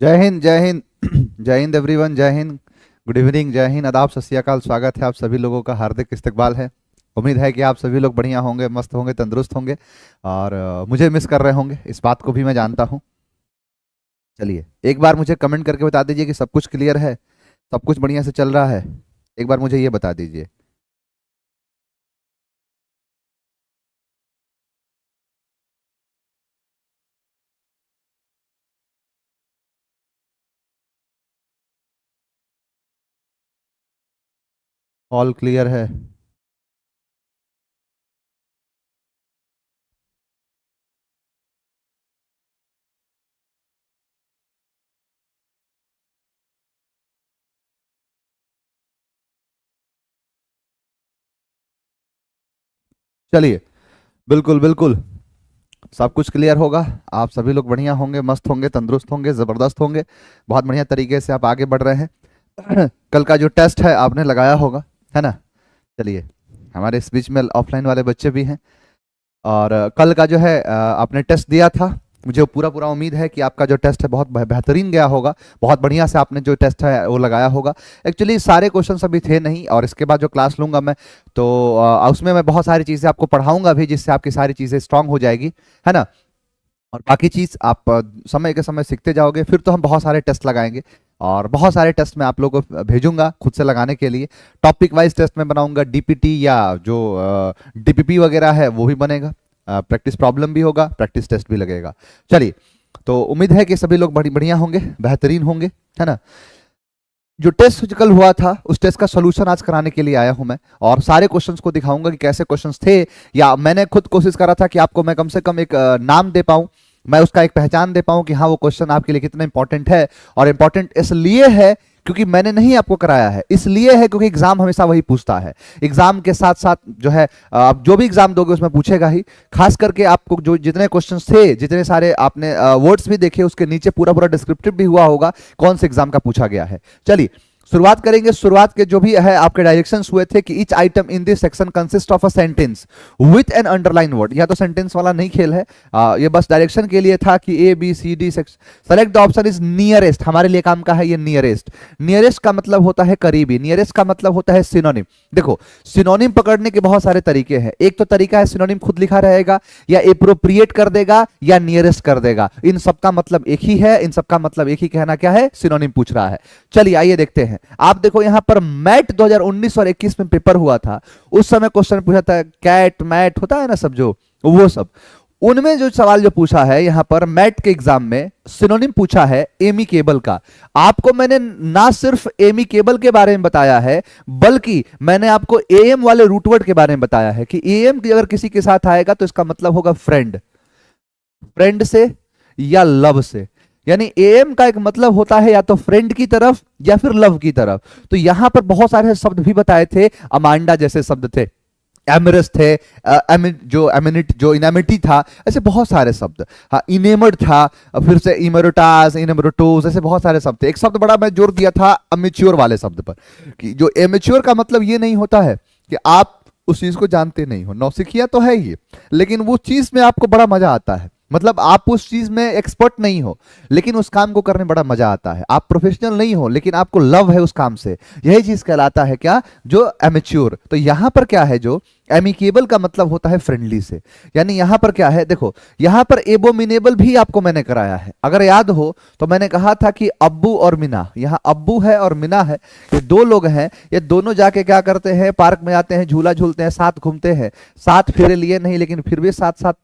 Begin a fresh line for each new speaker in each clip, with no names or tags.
जय हिंद जय हिंद। जय हिंद एवरीवन, जय हिंद, गुड इवनिंग, जय हिंद, आदाब, सत श्री अकाल। स्वागत है आप सभी लोगों का, हार्दिक इस्तकबाल है। उम्मीद है कि आप सभी लोग बढ़िया होंगे, मस्त होंगे, तंदुरुस्त होंगे और मुझे मिस कर रहे होंगे, इस बात को भी मैं जानता हूँ। चलिए एक बार मुझे कमेंट करके बता दीजिए कि सब कुछ क्लियर है, सब कुछ बढ़िया से चल रहा है। एक बार मुझे ये बता दीजिए। ऑल क्लियर है? चलिए, बिल्कुल बिल्कुल, सब कुछ क्लियर होगा। आप सभी लोग बढ़िया होंगे, मस्त होंगे, तंदुरुस्त होंगे, ज़बरदस्त होंगे। बहुत बढ़िया तरीके से आप आगे बढ़ रहे हैं। कल का जो टेस्ट है आपने लगाया होगा, है ना? चलिए, हमारे इस बीच में ऑफलाइन वाले बच्चे भी हैं और कल का जो है आपने टेस्ट दिया था। मुझे पूरा पूरा उम्मीद है कि आपका जो टेस्ट है बहुत बेहतरीन गया होगा, बहुत बढ़िया से आपने जो टेस्ट है वो लगाया होगा। एक्चुअली सारे क्वेश्चन अभी थे नहीं, और इसके बाद जो क्लास लूंगा मैं तो उसमें मैं बहुत सारी चीज़ें आपको पढ़ाऊंगा भी, जिससे आपकी सारी चीज़ें स्ट्रांग हो जाएगी, है ना? और बाकी चीज़ आप समय के समय सीखते जाओगे, फिर तो हम बहुत सारे टेस्ट लगाएंगे और बहुत सारे टेस्ट मैं आप लोगों को भेजूंगा खुद से लगाने के लिए। टॉपिक वाइज टेस्ट में बनाऊंगा, डीपीटी या जो डीपीपी वगैरह है वो भी बनेगा, प्रैक्टिस प्रॉब्लम भी होगा, प्रैक्टिस टेस्ट भी लगेगा। चलिए, तो उम्मीद है कि सभी लोग बढ़िया होंगे, बेहतरीन होंगे, है ना? जो टेस्ट कल हुआ था उस टेस्ट का सोल्यूशन आज कराने के लिए आया हूं मैं, और सारे क्वेश्चंस को दिखाऊंगा कि कैसे क्वेश्चंस थे, या मैंने खुद कोशिश करा था कि आपको मैं कम से कम एक नाम दे पाऊं, मैं उसका एक पहचान दे पाऊं कि हाँ वो क्वेश्चन आपके लिए कितना इंपॉर्टेंट है। और इंपॉर्टेंट इसलिए है क्योंकि मैंने नहीं आपको कराया है, इसलिए है क्योंकि एग्जाम हमेशा वही पूछता है। एग्जाम के साथ साथ जो है आप जो भी एग्जाम दोगे उसमें पूछेगा ही। खास करके आपको जो जितने क्वेश्चंस थे, जितने सारे आपने वर्ड्स भी देखे, उसके नीचे पूरा पूरा डिस्क्रिप्टिव भी हुआ होगा कौन से एग्जाम का पूछा गया है। चलिए शुरुआत करेंगे। शुरुआत के जो भी है आपके डायरेक्शंस हुए थे कि each item in this section consist of a sentence with an underline word. यह तो सेंटेंस वाला नहीं खेल है, ये बस डायरेक्शन के लिए था कि A B C D select the option is nearest. हमारे लिए काम का है ये नियरेस्ट। नियरेस्ट का मतलब होता है करीबी, नियरेस्ट का मतलब होता है सिनोनिम। देखो, सिनोनिम पकड़ने के बहुत सारे तरीके हैं। एक तो तरीका है सिनोनिम खुद लिखा रहेगा, या एप्रोप्रिएट कर देगा, या नियरेस्ट कर देगा। इन सबका मतलब एक ही है, इन सबका मतलब एक ही कहना क्या है, सिनोनिम पूछ रहा है। चलिए आइए देखते हैं। आप देखो यहां पर मैट 2019 और 21 में पेपर हुआ था, उस समय क्वेश्चन पूछा था कैट मैट होता है ना सब, जो वो सब, उनमें जो सवाल जो पूछा है यहां पर मैट के एग्जाम में सिनोनिम पूछा है एमिकेबल का। आपको मैंने ना सिर्फ एमिकेबल के बारे में बताया है, बल्कि मैंने आपको एएम वाले रूट वर्ड के बारे में बताया है कि एएम अगर किसी के साथ आएगा तो इसका मतलब होगा फ्रेंड, फ्रेंड से या लव से। यानी एम का एक मतलब होता है या तो फ्रेंड की तरफ या फिर लव की तरफ। तो यहां पर बहुत सारे शब्द भी बताए थे, अमांडा जैसे शब्द थे, एमरस थे, जो एमिनिट जो इनामिटी था, ऐसे बहुत सारे शब्द। हाँ, इनेमड था, फिर से इमेरोटास, इनेमरोटोस, ऐसे बहुत सारे शब्द थे। एक शब्द बड़ा मैं जोर दिया था अमेच्योर वाले शब्द पर, कि जो एमेच्योर का मतलब ये नहीं होता है कि आप उस चीज को जानते नहीं हो, नौसिखिया तो है ये, लेकिन वो चीज में आपको बड़ा मजा आता है। मतलब आप उस चीज में एक्सपर्ट नहीं हो, लेकिन उस काम को करने में बड़ा मजा आता है। आप प्रोफेशनल नहीं हो, लेकिन आपको लव है उस काम से, यही चीज कहलाता है क्या, जो एमेच्योर। तो यहां पर क्या है, जो एमिकेबल का मतलब होता है फ्रेंडली से। यानी यहां पर क्या है, देखो यहां पर एबोमिनेबल भी आपको मैंने कराया है। अगर याद हो तो मैंने कहा था कि अब्बू और मीना, यहां अब्बू है और मीना है, ये दो लोग हैं, ये दोनों जाके क्या करते हैं, पार्क में आते हैं, झूला झूलते हैं, साथ घूमते हैं, साथ फेरे लिए नहीं लेकिन फिर भी साथ साथ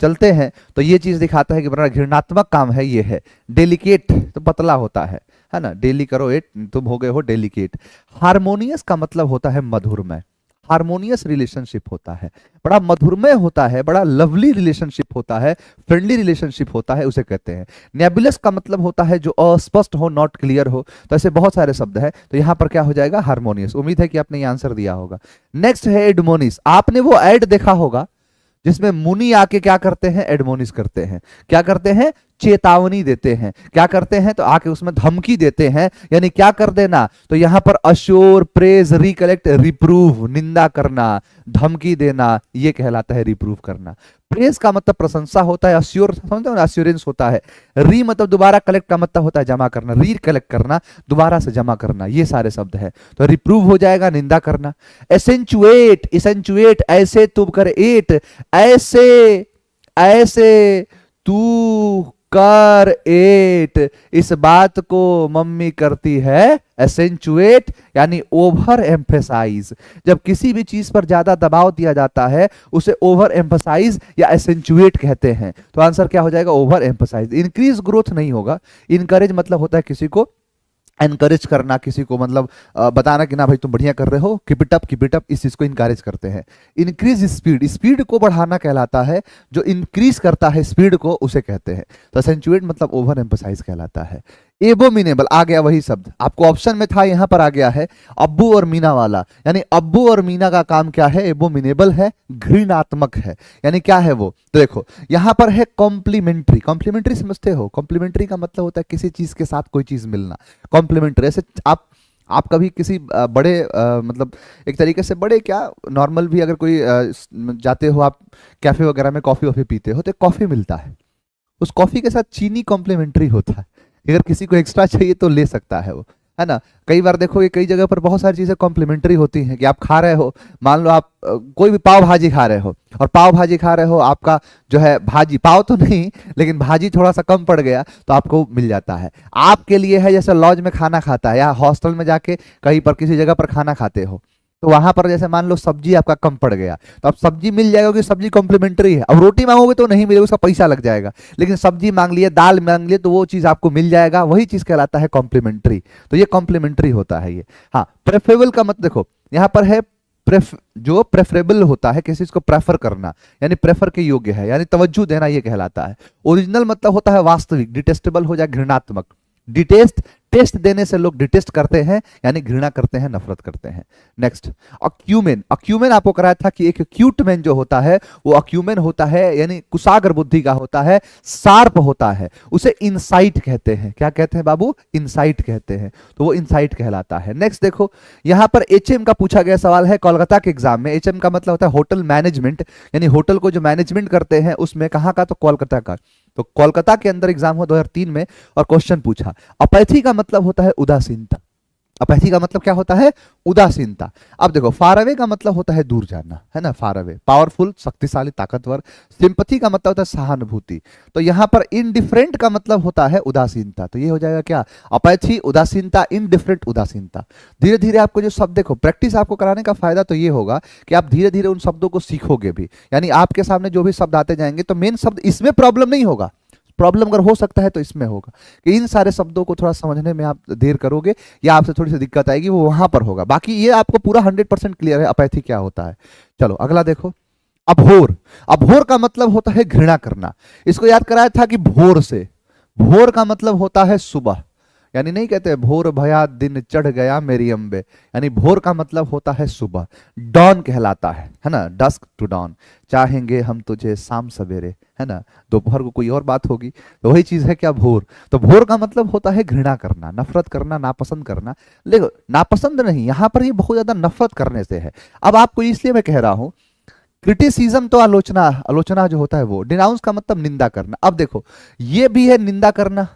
चलते हैं। तो ये चीज दिखाता है कि बड़ा घृणात्मक काम है ये है। डेलिकेट तो पतला होता है ना, डेली करो एट, तुम हो गए हो डेलिकेट। हारमोनियस का मतलब होता है मधुरमय, हारमोनियस रिलेशनशिप होता है, बड़ा मधुरमय होता है, बड़ा लवली रिलेशनशिप होता है, फ्रेंडली रिलेशनशिप होता है, उसे कहते हैं। नेबुलस का मतलब होता है जो अस्पष्ट हो, नॉट क्लियर हो। तो ऐसे बहुत सारे शब्द हैं, तो यहां पर क्या हो जाएगा, हारमोनियस। उम्मीद है कि आपने ये आंसर दिया होगा। नेक्स्ट है एडमोनिस। आपने वो एड देखा होगा जिसमें मुनि आके क्या करते हैं, एडमोनिस करते हैं। क्या करते हैं, चेतावनी देते हैं। क्या करते हैं? तो आके उसमें धमकी देते हैं, यानी क्या कर देना, तो यहां पर अश्योर, प्रेज, रिकलेक्ट, रिप्रूव, निंदा करना, धमकी देना, ये कहलाता है रिप्रूव करना। प्रेज का मतलब प्रशंसा होता है, अश्योर समझते हो ना, अश्योरेंस होता है। री मतलब दोबारा, कलेक्ट का मतलब होता है जमा करना, री कलेक्ट करना, दोबारा से जमा करना, ये सारे शब्द है। तो रिप्रूव हो जाएगा निंदा करना। एसेंचुएट, एसेंचुएट ऐसे तुम कर, एट ऐसे, ऐसे तू कर, एट इस बात को मम्मी करती है एसेंचुएट, यानी ओवर एम्फेसाइज। जब किसी भी चीज पर ज्यादा दबाव दिया जाता है उसे ओवर एम्फेसाइज या एसेंचुएट कहते हैं। तो आंसर क्या हो जाएगा? Over emphasise. इंक्रीज ग्रोथ नहीं होगा। इनकरेज मतलब होता है किसी को एनकरेज करना, किसी को मतलब बताना कि ना भाई तुम बढ़िया कर रहे हो, keep it up, keep it up, इस चीज को इनकरेज करते हैं। इंक्रीज स्पीड, स्पीड को बढ़ाना कहलाता है, जो इंक्रीज करता है स्पीड को उसे कहते हैं। तो एसेंचुएट मतलब ओवर एम्फसाइज कहलाता है। एबोमिनेबल आ गया वही शब्द, आपको ऑप्शन में था, यहां पर आ गया है अब्बू और मीना वाला। यानी अब्बू और मीना का काम क्या है? एबोमिनेबल है, घृणात्मक है। यानी क्या है वो? तो देखो यहां पर है कॉम्प्लीमेंट्री। कॉम्प्लीमेंट्री समझते हो? कॉम्प्लीमेंट्री का मतलब होता है किसी चीज के साथ कोई चीज मिलना। कॉम्प्लीमेंट्री ऐसे आप कभी किसी बड़े मतलब एक तरीके से बड़े क्या नॉर्मल भी अगर कोई जाते हो आप कैफे वगैरह में, कॉफी वॉफी पीते हो तो कॉफी मिलता है, उस कॉफी के साथ चीनी कॉम्प्लीमेंट्री होता है। अगर किसी को एक्स्ट्रा चाहिए तो ले सकता है वो, है ना। कई बार देखोगे कई जगह पर बहुत सारी चीजें कॉम्प्लीमेंट्री होती हैं कि आप खा रहे हो, मान लो आप कोई भी पाव भाजी खा रहे हो, और पाव भाजी खा रहे हो, आपका जो है भाजी, पाव तो नहीं लेकिन भाजी थोड़ा सा कम पड़ गया तो आपको मिल जाता है। आपके लिए है जैसे लॉज में खाना खाता है या हॉस्टल में जाके कहीं पर किसी जगह पर खाना खाते हो, तो वहां पर जैसे मान लो सब्जी आपका कम पड़ गया तो अब सब्जी मिल जाएगा क्योंकि सब्जी कॉम्प्लीमेंट्री है। अब रोटी मांगोगे तो नहीं मिलेगी, उसका पैसा लग जाएगा, लेकिन सब्जी मांग लिए, दाल मांग लिए तो वो चीज आपको मिल जाएगा, वही चीज कहलाता है कॉम्प्लीमेंट्री। तो ये कॉम्प्लीमेंट्री होता है ये। हाँ, प्रेफरेबल का मत देखो, यहाँ पर है जो प्रेफरेबल होता है किसी चीज को प्रेफर करना, यानी प्रेफर के योग्य है, यानी तवज्जो देना, ये कहलाता है। ओरिजिनल मतलब होता है वास्तविक, डिटेस्टेबल हो जाए घृणात्मक। डिटेस्ट, टेस्ट देने से लोग डिटेस्ट करते हैं, यानी घृणा करते हैं, नफरत करते हैं। नेक्स्ट अक्यूमेन। अक्यूमेन आपको कराया था कि एक एक्यूट मैन जो होता है वो अक्यूमेन होता है, यानी कुशाग्र बुद्धि का होता है, शार्प होता है, उसे इंसाइट कहते हैं। क्या कहते हैं बाबू? इंसाइट कहते हैं, तो वो इंसाइट कहलाता है। नेक्स्ट देखो यहां पर एचएम का पूछा गया सवाल है कोलकाता के एग्जाम में। एचएम का मतलब होता है होटल मैनेजमेंट, यानी होटल को जो मैनेजमेंट करते हैं उसमें, कहां का? तो कोलकाता का। तो कोलकाता के अंदर एग्जाम हुआ 2003 में और क्वेश्चन पूछा। अपैथी का मतलब होता है उदासीनता। अपैथी का मतलब क्या होता है? उदासीनता। अब देखो फार अवे का मतलब होता है दूर जाना, है ना, फार अवे, पावरफुल, शक्तिशाली, ताकतवर। सिंपथी का मतलब होता है सहानुभूति। तो यहां पर इनडिफरेंट का मतलब होता है उदासीनता। तो ये हो जाएगा क्या? अपैथी, उदासीनता, इनडिफरेंट, उदासीनता। धीरे धीरे आपको जो शब्द, देखो प्रैक्टिस आपको कराने का फायदा तो ये होगा कि आप धीरे धीरे उन शब्दों को सीखोगे भी, यानी आपके सामने जो भी शब्द आते जाएंगे तो मेन शब्द इसमें प्रॉब्लम नहीं होगा, प्रॉब्लम अगर हो सकता है तो इसमें होगा कि इन सारे शब्दों को थोड़ा समझने में आप देर करोगे या आपसे थोड़ी सी दिक्कत आएगी, वो वहां पर होगा। बाकी ये आपको पूरा 100% क्लियर है अपैथी क्या होता है। चलो अगला देखो, अभोर। अभोर का मतलब होता है घृणा करना। इसको याद कराया था कि भोर से, भोर का मतलब होता है सुबह, यानी नहीं कहते भोर भया दिन चढ़ गया मेरी अम्बे, यानी भोर का मतलब होता है सुबह। डॉन कहलाता है ना, डस्क टू डॉन। चाहेंगे हम तुझे शाम सवेरे, है ना, दोपहर को कोई और बात होगी, तो वही चीज है क्या? भोर। तो भोर का मतलब होता है घृणा करना, नफरत करना, नापसंद करना। देखो नापसंद नहीं, यहां पर ये बहुत ज्यादा नफरत करने से है। अब आपको इसलिए मैं कह रहा हूं, क्रिटिसिज्म तो आलोचना, आलोचना जो होता है वो। डिनाउंस का मतलब निंदा करना। अब देखो ये भी है निंदा करना,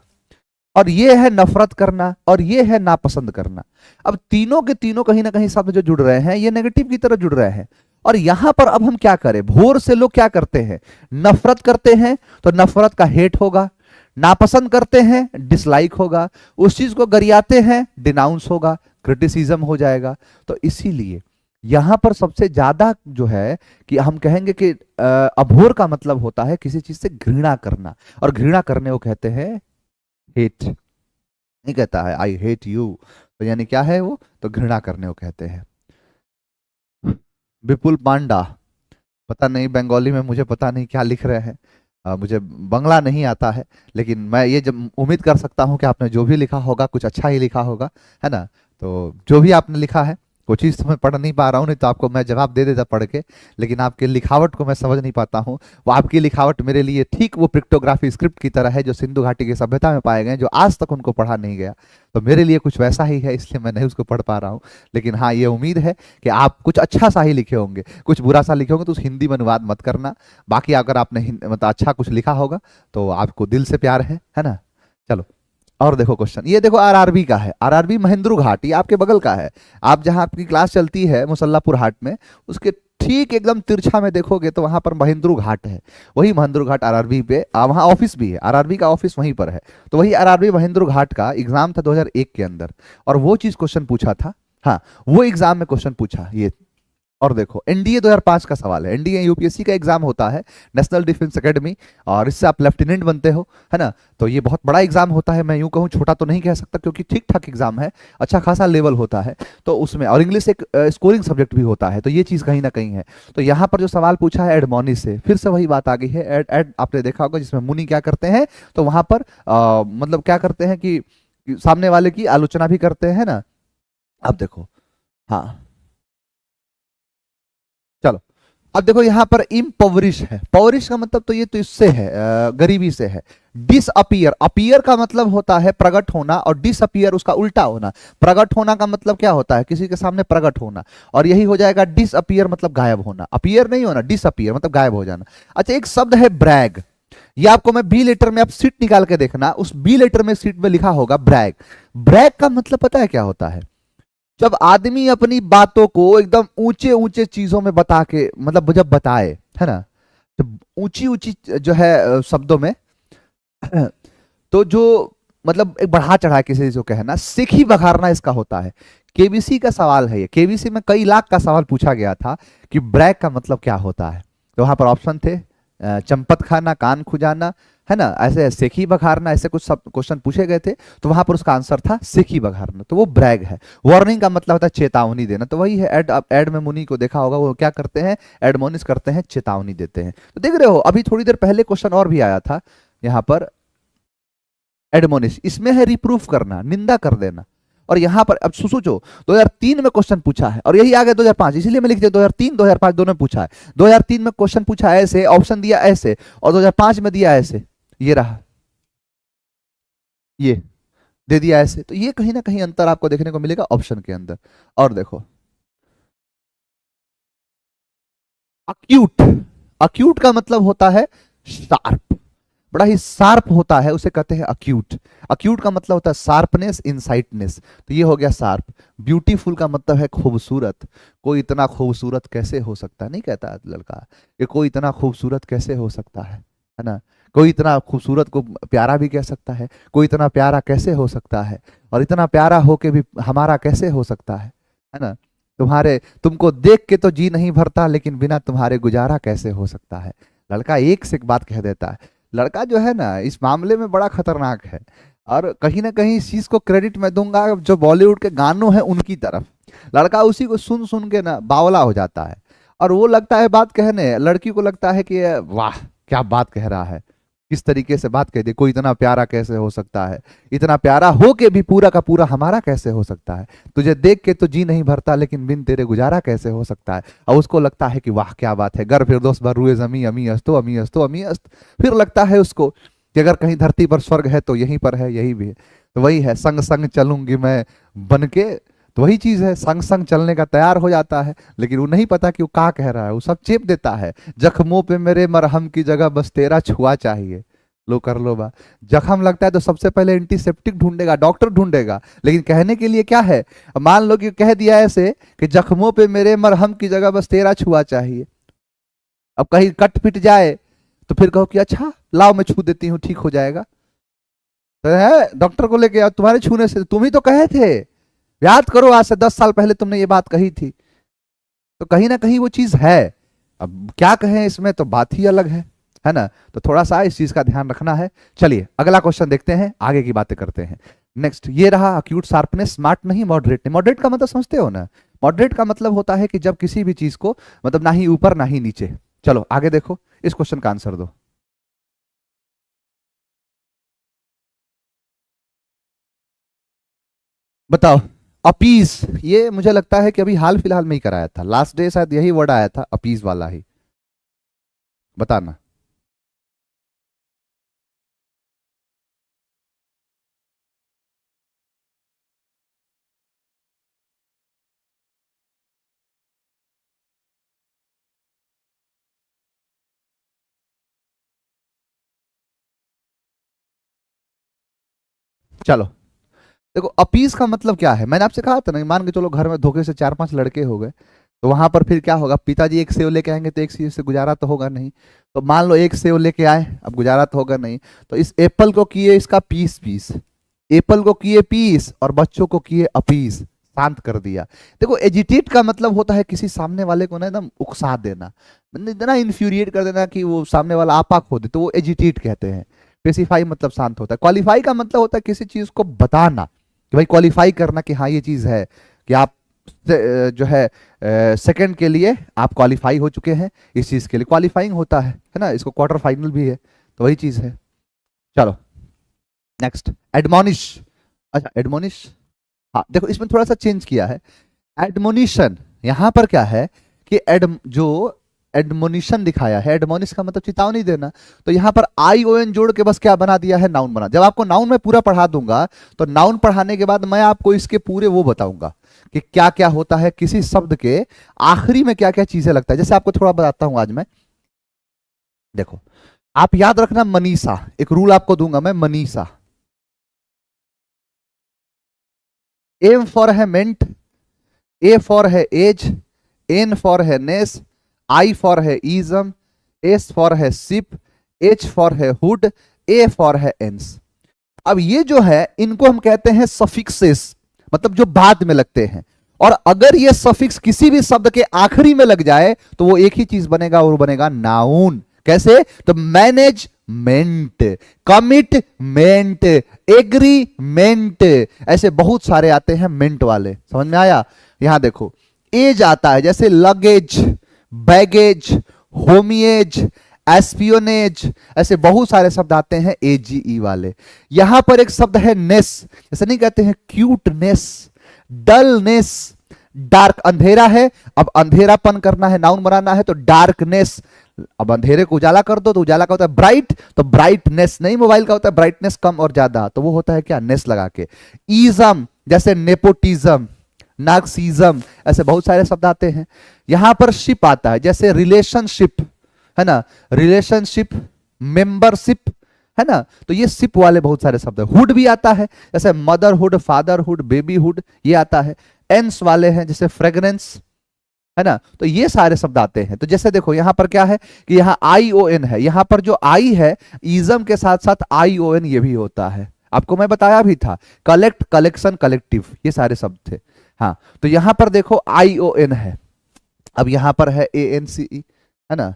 और ये है नफरत करना, और ये है नापसंद करना। अब तीनों के तीनों कहीं ना कहीं शब्द जो जुड़ रहे हैं ये नेगेटिव की तरह जुड़ रहे हैं। और यहां पर अब हम क्या करें? भोर से लोग क्या करते हैं? नफरत करते हैं, तो नफरत का हेट होगा। नापसंद करते हैं, डिसलाइक होगा। उस चीज को गरियाते हैं, डिनाउंस होगा, क्रिटिसिज्म हो जाएगा। तो इसीलिए यहां पर सबसे ज्यादा जो है कि हम कहेंगे कि अभोर का मतलब होता है किसी चीज से घृणा करना, और घृणा करने को कहते हैं हेट। नहीं कहता है आई हेट यू, तो यानी क्या है वो? तो घृणा करने को कहते हैं। विपुल पांडा, पता नहीं बंगाली में मुझे पता नहीं क्या लिख रहे हैं, मुझे बंगला नहीं आता है, लेकिन मैं ये जब उम्मीद कर सकता हूं कि आपने जो भी लिखा होगा कुछ अच्छा ही लिखा होगा, है ना। तो जो भी आपने लिखा है कोई चीज़ तो मैं पढ़ नहीं पा रहा हूँ, नहीं तो आपको मैं जवाब दे देता पढ़ के, लेकिन आपके लिखावट को मैं समझ नहीं पाता हूँ। वो आपकी लिखावट मेरे लिए ठीक वो पिक्टोग्राफी स्क्रिप्ट की तरह है जो सिंधु घाटी की सभ्यता में पाए गए, जो आज तक उनको पढ़ा नहीं गया। तो मेरे लिए कुछ वैसा ही है, इसलिए मैं नहीं उसको पढ़ पा रहा हूँ। लेकिन हाँ, ये उम्मीद है कि आप कुछ अच्छा सा ही लिखे होंगे, कुछ बुरा सा लिखे होंगे तो उस हिंदी में अनुवाद मत करना। बाकी अगर आपने मतलब अच्छा कुछ लिखा होगा तो आपको दिल से प्यार है ना। चलो और देखो क्वेश्चन, ये देखो आरआरबी का है, आरआरबी महेंद्रू घाट, ये आपके बगल का है। आप जहां आपकी क्लास चलती है मुसल्लापुर हाट में, उसके ठीक एकदम तिरछा में देखोगे तो वहां पर महेंद्रू घाट है। वही महेंद्रू घाट आरआरबी पे वहां ऑफिस भी है, आरआरबी का ऑफिस वहीं पर है। तो वही आरआरबी महेंद्रू घाट का एग्जाम था 2001 के अंदर, और वो चीज क्वेश्चन पूछा था। हाँ, वो एग्जाम में क्वेश्चन पूछा ये। और देखो एनडीए 2005 का सवाल है, एनडीए यूपीएससी का एग्जाम होता है, नेशनल डिफेंस एकेडमी, और इससे आप लेफ्टिनेंट बनते हो, है ना। तो ये बहुत बड़ा एग्जाम होता है, मैं यूं कहूं छोटा तो नहीं कह सकता क्योंकि ठीक ठाक एग्जाम है, अच्छा खासा लेवल होता है। तो उसमें और इंग्लिश एक स्कोरिंग सब्जेक्ट भी होता है, तो ये चीज कहीं ना कहीं है। तो यहाँ पर जो सवाल पूछा है एडमोनिस से, फिर से वही बात आ गई है, एड आपने देखा होगा जिसमें मुनि क्या करते हैं, तो वहां पर मतलब क्या करते हैं कि सामने वाले की आलोचना भी करते हैं ना। अब देखो, हाँ चलो, अब देखो यहाँ पर इम्पोवरिश है, पवरिश का मतलब तो ये तो इससे है, गरीबी से है। डिसअपियर, अपियर का मतलब होता है प्रकट होना, और डिसअपियर उसका उल्टा होना। प्रकट होना का मतलब क्या होता है, किसी के सामने प्रकट होना, और यही हो जाएगा डिसअपियर मतलब गायब होना, अपियर नहीं होना, डिसअपियर मतलब गायब हो जाना। अच्छा, एक शब्द है ब्रैग, ये आपको मैं बी लेटर में, आप सीट निकाल के देखना, उस बी लेटर में सीट में लिखा होगा ब्रैग। ब्रैग का मतलब पता है क्या होता है, जब आदमी अपनी बातों को एकदम ऊंचे ऊंचे चीजों में बता के, मतलब जब बताए, है ना, तो ऊंची ऊंची जो है शब्दों में, तो जो मतलब एक बढ़ा चढ़ा किसी चीज को कहना, सीखी बघारना इसका होता है। केबीसी का सवाल है ये, केबीसी में कई लाख का सवाल पूछा गया था कि ब्रैक का मतलब क्या होता है। तो वहां पर ऑप्शन थे चंपत खाना, कान खुजाना, है ना, ऐसे सेखी बघारना, ऐसे कुछ सब क्वेश्चन पूछे गए थे। तो वहां पर उसका आंसर था सेखी बघारना, तो वो ब्रैग है। वार्निंग का मतलब होता है चेतावनी देना, तो वही है एड। एड में मुनि को देखा होगा, वो क्या करते हैं, एडमोनिस करते हैं, चेतावनी देते हैं। तो देख रहे हो, अभी थोड़ी देर पहले क्वेश्चन और भी आया था यहाँ पर, एडमोनिश, इसमें है रिप्रूफ करना, निंदा कर देना। और यहां पर अब सोचो, 2003 में क्वेश्चन पूछा है और यही आ गया 2005, इसीलिए मैं लिख दिया 2003 2005 दोनों में पूछा है। 2003 में क्वेश्चन पूछा ऐसे, ऑप्शन दिया ऐसे, और 2005 में दिया ऐसे, ये रहा, ये दे दिया ऐसे। तो ये कहीं ना कहीं अंतर आपको देखने को मिलेगा ऑप्शन के अंदर। और देखो अक्यूट, अक्यूट का मतलब होता है शार्प, बड़ा ही शार्प होता है, उसे कहते हैं अक्यूट। अक्यूट का मतलब होता है शार्पनेस, इनसाइटनेस, तो ये हो गया शार्प। ब्यूटीफुल का मतलब है खूबसूरत, कोई इतना खूबसूरत कैसे हो सकता है, नहीं कहता लड़का कि कोई इतना खूबसूरत कैसे हो सकता है ना। कोई इतना खूबसूरत को प्यारा भी कह सकता है, कोई इतना प्यारा कैसे हो सकता है, और इतना प्यारा होके भी हमारा कैसे हो सकता है ना। तुम्हारे, तुमको देख के तो जी नहीं भरता, लेकिन बिना तुम्हारे गुजारा कैसे हो सकता है। लड़का एक से एक बात कह देता है। लड़का जो है ना इस मामले में बड़ा खतरनाक है, और कहीं ना कहीं इस चीज को क्रेडिट मैं दूंगा जो बॉलीवुड के गानों हैं उनकी तरफ। लड़का उसी को सुन सुन के ना बावला हो जाता है, और वो लगता है बात कहने, लड़की को लगता है कि वाह क्या बात कह रहा है, किस तरीके से बात कह दी, कोई इतना प्यारा कैसे हो सकता है, इतना प्यारा हो के भी पूरा का पूरा हमारा कैसे हो सकता है, तुझे देख के तो जी नहीं भरता, लेकिन बिन तेरे गुजारा कैसे हो सकता है। और उसको लगता है कि वाह क्या बात है, गर फिर दोस्त भर रुए जमी, अमी अस्तो अमी अस्तो अमी अस्त। फिर लगता है उसको कि अगर कहीं धरती पर स्वर्ग है तो यहीं पर है, यही भी है। तो वही है, संग संग चलूंगी मैं बन के, तो वही चीज है, संग संग चलने का तैयार हो जाता है, लेकिन वो नहीं पता कि वो क्या कह रहा है, वो सब चेप देता है। जख्मों पे मेरे मरहम की जगह बस तेरा छुआ चाहिए, लो कर लो बा। जख्म लगता है तो सबसे पहले एंटीसेप्टिक ढूंढेगा, डॉक्टर ढूंढेगा, लेकिन कहने के लिए क्या है, मान लो कि कह दिया ऐसे कि जख्मों पे मेरे मरहम की जगह बस तेरा छुआ चाहिए। अब कहीं कट पिट जाए तो फिर कहो कि अच्छा लाओ मैं छू देती हूँ, ठीक हो जाएगा। तो है डॉक्टर को लेके आओ, तुम्हारे छूने से तुम ही तो कहे थे, याद करो आज से 10 साल पहले तुमने ये बात कही थी। तो कहीं ना कहीं वो चीज है। अब क्या कहें, इसमें तो बात ही अलग है ना। तो थोड़ा सा इस चीज का ध्यान रखना है। चलिए अगला क्वेश्चन देखते हैं, आगे की बातें करते हैं। नेक्स्ट ये रहा अक्यूट शार्पनेस, स्मार्ट नहीं मॉडरेट नहीं। मॉडरेट का मतलब समझते हो ना, मॉडरेट का मतलब होता है कि जब किसी भी चीज को मतलब ना ही ऊपर ना ही नीचे। चलो आगे देखो, इस क्वेश्चन का आंसर दो, बताओ। अपीज, ये मुझे लगता है कि अभी हाल फिलहाल में ही कराया था, लास्ट डे शायद यही वर्ड आया था, अपीज वाला ही, बताना। चलो देखो, अपीज का मतलब क्या है, मैंने आपसे कहा था ना, मान के चलो घर में धोखे से 4-5 लड़के हो गए, तो वहां पर फिर क्या होगा, पिताजी एक सेव लेके आएंगे तो एक सेव से गुजारा तो होगा नहीं। तो मान लो एक सेव लेके आए, अब गुजारा तो होगा नहीं, तो इस एप्पल को किए इसका पीस पीस, एप्पल को किए पीस और बच्चों को किए अपीस, शांत कर दिया। देखो एजिटेट का मतलब होता है किसी सामने वाले को ना एकदम उकसा देना, मतलब इतना इन्फ्यूरिएट कर देना कि वो सामने वाला आपा खो दे, तो वो एजिटेट कहते हैं। पेसिफाई मतलब शांत होता है। क्वालिफाई का मतलब होता है किसी चीज को बताना, कि भाई क्वालिफाई करना कि हाँ ये चीज है, कि आप जो है सेकंड के लिए आप क्वालिफाई हो चुके हैं, इस चीज के लिए क्वालिफाइंग होता है ना, इसको क्वार्टर फाइनल भी है, तो वही चीज है। चलो नेक्स्ट, एडमोनिश। अच्छा एडमोनिश, हाँ देखो इसमें थोड़ा सा चेंज किया है। एडमोनिशन यहां पर क्या है कि जो एडमोनिशन दिखाया है, एडमोनिश का मतलब चेतावनी देना, तो यहां पर आई ओ एन जोड़ के बस क्या बना दिया है, नाउन बना। जब आपको नाउन में पूरा पढ़ा दूंगा, तो नाउन पढ़ाने के बाद मैं आपको इसके पूरे वो बताऊंगा कि क्या क्या होता है, किसी शब्द के आखिरी में क्या क्या चीजें लगता है। जैसे आपको थोड़ा बताता हूं आज मैं, देखो आप याद रखना, मनीषा, एक रूल आपको दूंगा मैं, मनीषा, एम फॉर है मेंट, ए फॉर है एज, एन फॉर है नेस, आई फॉर है ईजम, एस फॉर है सिप, एच फॉर है हुड, ए फॉर है एंस। अब ये जो है इनको हम कहते हैं सफिक्सेस, मतलब जो बाद में लगते हैं। और अगर ये सफिक्स किसी भी शब्द के आखिरी में लग जाए तो वो एक ही चीज बनेगा, और बनेगा नाउन। कैसे, तो मैनेजमेंट, कमिटमेंट, एग्रीमेंट, ऐसे बहुत सारे आते हैं मेंट वाले, समझ में आया। यहां देखो एज आता है, जैसे लगेज, बैगेज, होमिएज, एस्पियोनेज, ऐसे बहुत सारे शब्द आते हैं एजीई वाले। यहां पर एक शब्द है नेस, जैसे नहीं कहते हैं क्यूटनेस, डलनेस, डार्क, अंधेरा है, अब अंधेरापन करना है, नाउन बनाना है, तो डार्कनेस। अब अंधेरे को उजाला कर दो तो उजाला का होता है ब्राइट, तो ब्राइटनेस नहीं, मोबाइल का होता है ब्राइटनेस कम और ज्यादा, तो वो होता है क्या, नेस लगा के। ईजम, जैसे नेपोटिज्म, नार्कसिज्म, ऐसे बहुत सारे शब्द आते हैं। यहां पर शिप आता है, जैसे रिलेशनशिप है ना, रिलेशनशिप, मेंबरशिप, है ना, तो ये शिप वाले बहुत सारे शब्द है। हुड भी आता है, जैसे मदरहुड, फादरहुड, बेबीहुड, ये आता है। एंस वाले हैं, जैसे फ्रेग्रेंस, है ना, तो ये सारे शब्द आते हैं। तो जैसे देखो यहां पर क्या है कि यहां आई ओ एन है, यहां पर जो आई है इजम के साथ साथ आई ओ एन ये भी होता है, आपको मैं बताया भी था। कलेक्ट, कलेक्शन, कलेक्टिव, ये सारे शब्द थे। हाँ तो यहां पर देखो आई ओ एन है, अब यहां पर है ए एन सी ई, है ना,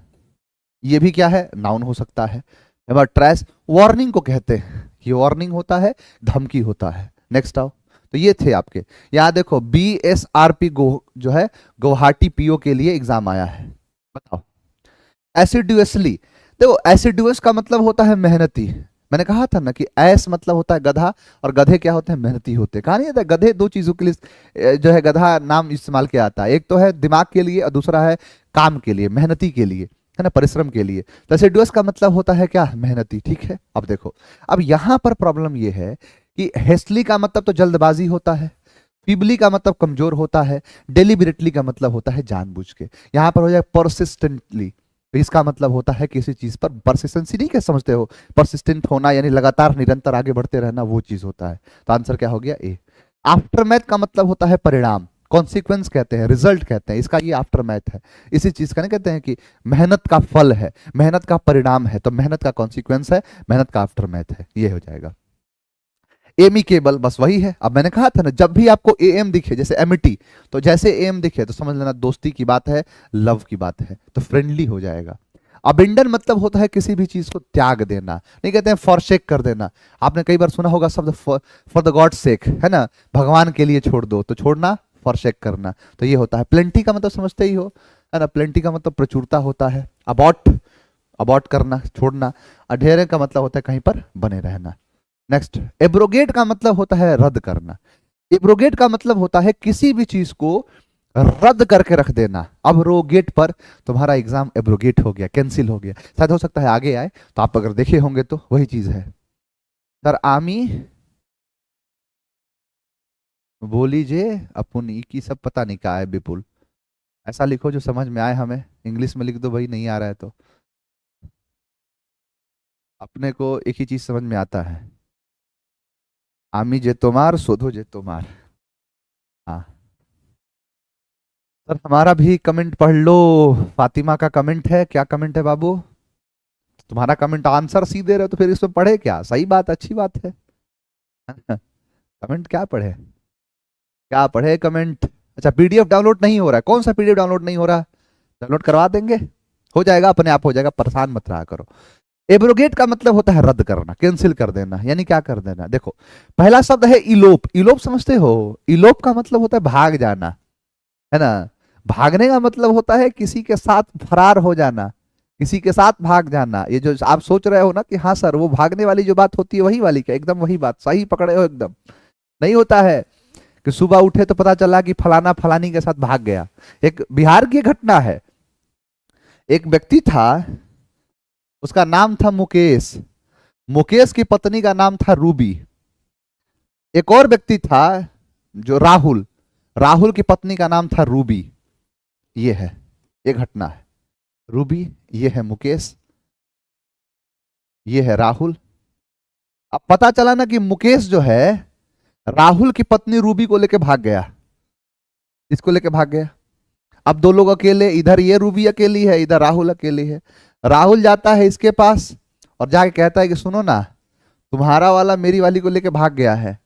ये भी क्या है, नाउन हो सकता है। ट्रैश, वार्निंग को कहते हैं, ये वार्निंग होता है, धमकी होता है। नेक्स्ट आओ, तो ये थे आपके, यहां देखो बी एस आर पी गो जो है गुवाहाटी पीओ के लिए एग्जाम आया है, बताओ। एसिडुअसली, देखो एसिडुअस का मतलब होता है मेहनती। मैंने कहा था ना कि एस मतलब होता है गधा, और गधे क्या होते हैं, मेहनती होते हैं। कहा नहीं था, गधे दो चीजों के लिए जो है गधा नाम इस्तेमाल किया आता है, एक तो है दिमाग के लिए और दूसरा है काम के लिए, मेहनती के लिए, है ना, परिश्रम के लिए। तो एसिडुअस का मतलब होता है क्या, मेहनती, ठीक है। अब देखो, अब यहां पर प्रॉब्लम ये है कि हेस्टली का मतलब तो जल्दबाजी होता है, फीबली का मतलब कमजोर होता है, डेलिबरेटली का मतलब होता है जानबूझ के। यहां पर हो जाए परसिस्टेंटली, तो इसका मतलब होता है किसी चीज पर परसिस्टेंसी, नहीं क्या समझते हो, परसिस्टेंट होना यानी लगातार निरंतर आगे बढ़ते रहना, वो चीज होता है। तो आंसर क्या हो गया, ए। आफ्टरमैथ का मतलब होता है परिणाम, कॉन्सिक्वेंस कहते हैं, रिजल्ट कहते हैं, इसका ये आफ्टरमैथ है। इसी चीज का नहीं कहते हैं कि मेहनत का फल है, मेहनत का परिणाम है, तो मेहनत का कॉन्सिक्वेंस है, मेहनत का आफ्टरमैथ है, ये हो जाएगा। एमिकेबल बस वही है। अब मैंने कहा था ना, जब भी आपको ए एम दिखे, जैसे एमिटी, तो जैसे ए एम दिखे तो समझ लेना दोस्ती की बात है, लव की बात है, तो फ्रेंडली हो जाएगा। अबेंडन मतलब होता है किसी भी चीज को त्याग देना, नहीं कहते हैं फॉरशेक कर देना। आपने कई बार सुना होगा शब्द फॉर द गॉड सेक, है ना, भगवान के लिए छोड़ दो, तो छोड़ना, फॉरशेक करना, तो ये होता है। प्लेंटी का मतलब समझते ही हो, है ना, प्लेंटी का मतलब प्रचुरता होता है। अबॉट, अबॉट करना, छोड़ना। अढेरे का मतलब होता है कहीं पर बने रहना। नेक्स्ट, एब्रोगेट का मतलब होता है रद्द करना। एब्रोगेट का मतलब होता है किसी भी चीज को रद्द करके रख देना। अब रोगेट पर तुम्हारा एग्जाम एब्रोगेट हो गया, कैंसिल हो गया। शायद हो सकता है आगे आए, तो आप अगर देखे होंगे तो वही चीज है। सर आमी बोली जे अपुन की सब पता नहीं क्या है विपुल, ऐसा लिखो जो समझ में आए हमें। इंग्लिश में लिख दो भाई, नहीं आ रहा है तो। अपने को एक ही चीज समझ में आता है, आमी जे तोमार शोधो जे तोमार। हाँ सर, हमारा भी कमेंट पढ़ लो। फातिमा का कमेंट है, क्या कमेंट है बाबू? तुम्हारा कमेंट आंसर सी दे रहे हो तो फिर इसमें पढ़े क्या? सही बात, अच्छी बात है। कमेंट क्या पढ़े, क्या पढ़े कमेंट? अच्छा, पीडीएफ डाउनलोड नहीं हो रहा है। कौन सा पीडीएफ डाउनलोड नहीं हो रहा? डाउनलोड करवा देंगे, हो जाएगा, अपने आप हो जाएगा, परेशान मत रहा करो। एब्रोगेट का मतलब होता है रद्द करना, कैंसिल कर देना। यानी क्या कर देना? देखो, पहला शब्द है इलोप। इलोप समझते हो? इलोप का मतलब होता है भाग जाना, है ना। भागने का मतलब होता है किसी के साथ फरार हो जाना, किसी के साथ भाग जाना। ये जो आप सोच रहे हो ना कि हाँ सर वो भागने वाली जो बात होती है वही वाली, क्या? एकदम वही बात, सही पकड़े हो एकदम। नहीं होता है कि सुबह उठे तो पता चला कि फलाना फलानी के साथ भाग गया। एक बिहार की घटना है, एक व्यक्ति था, उसका नाम था मुकेश। मुकेश की पत्नी का नाम था रूबी। एक और व्यक्ति था जो राहुल, राहुल की पत्नी का नाम था रूबी। ये है, ये घटना है। रूबी, ये है मुकेश, ये है राहुल। अब पता चला ना कि मुकेश जो है राहुल की पत्नी रूबी को लेके भाग गया। इसको लेके भाग गया। अब दो लोग अकेले, इधर ये रूबी अकेली है, इधर राहुल अकेली है। राहुल जाता है इसके पास और जाके कहता है कि सुनो ना, तुम्हारा वाला मेरी वाली को लेके भाग गया है,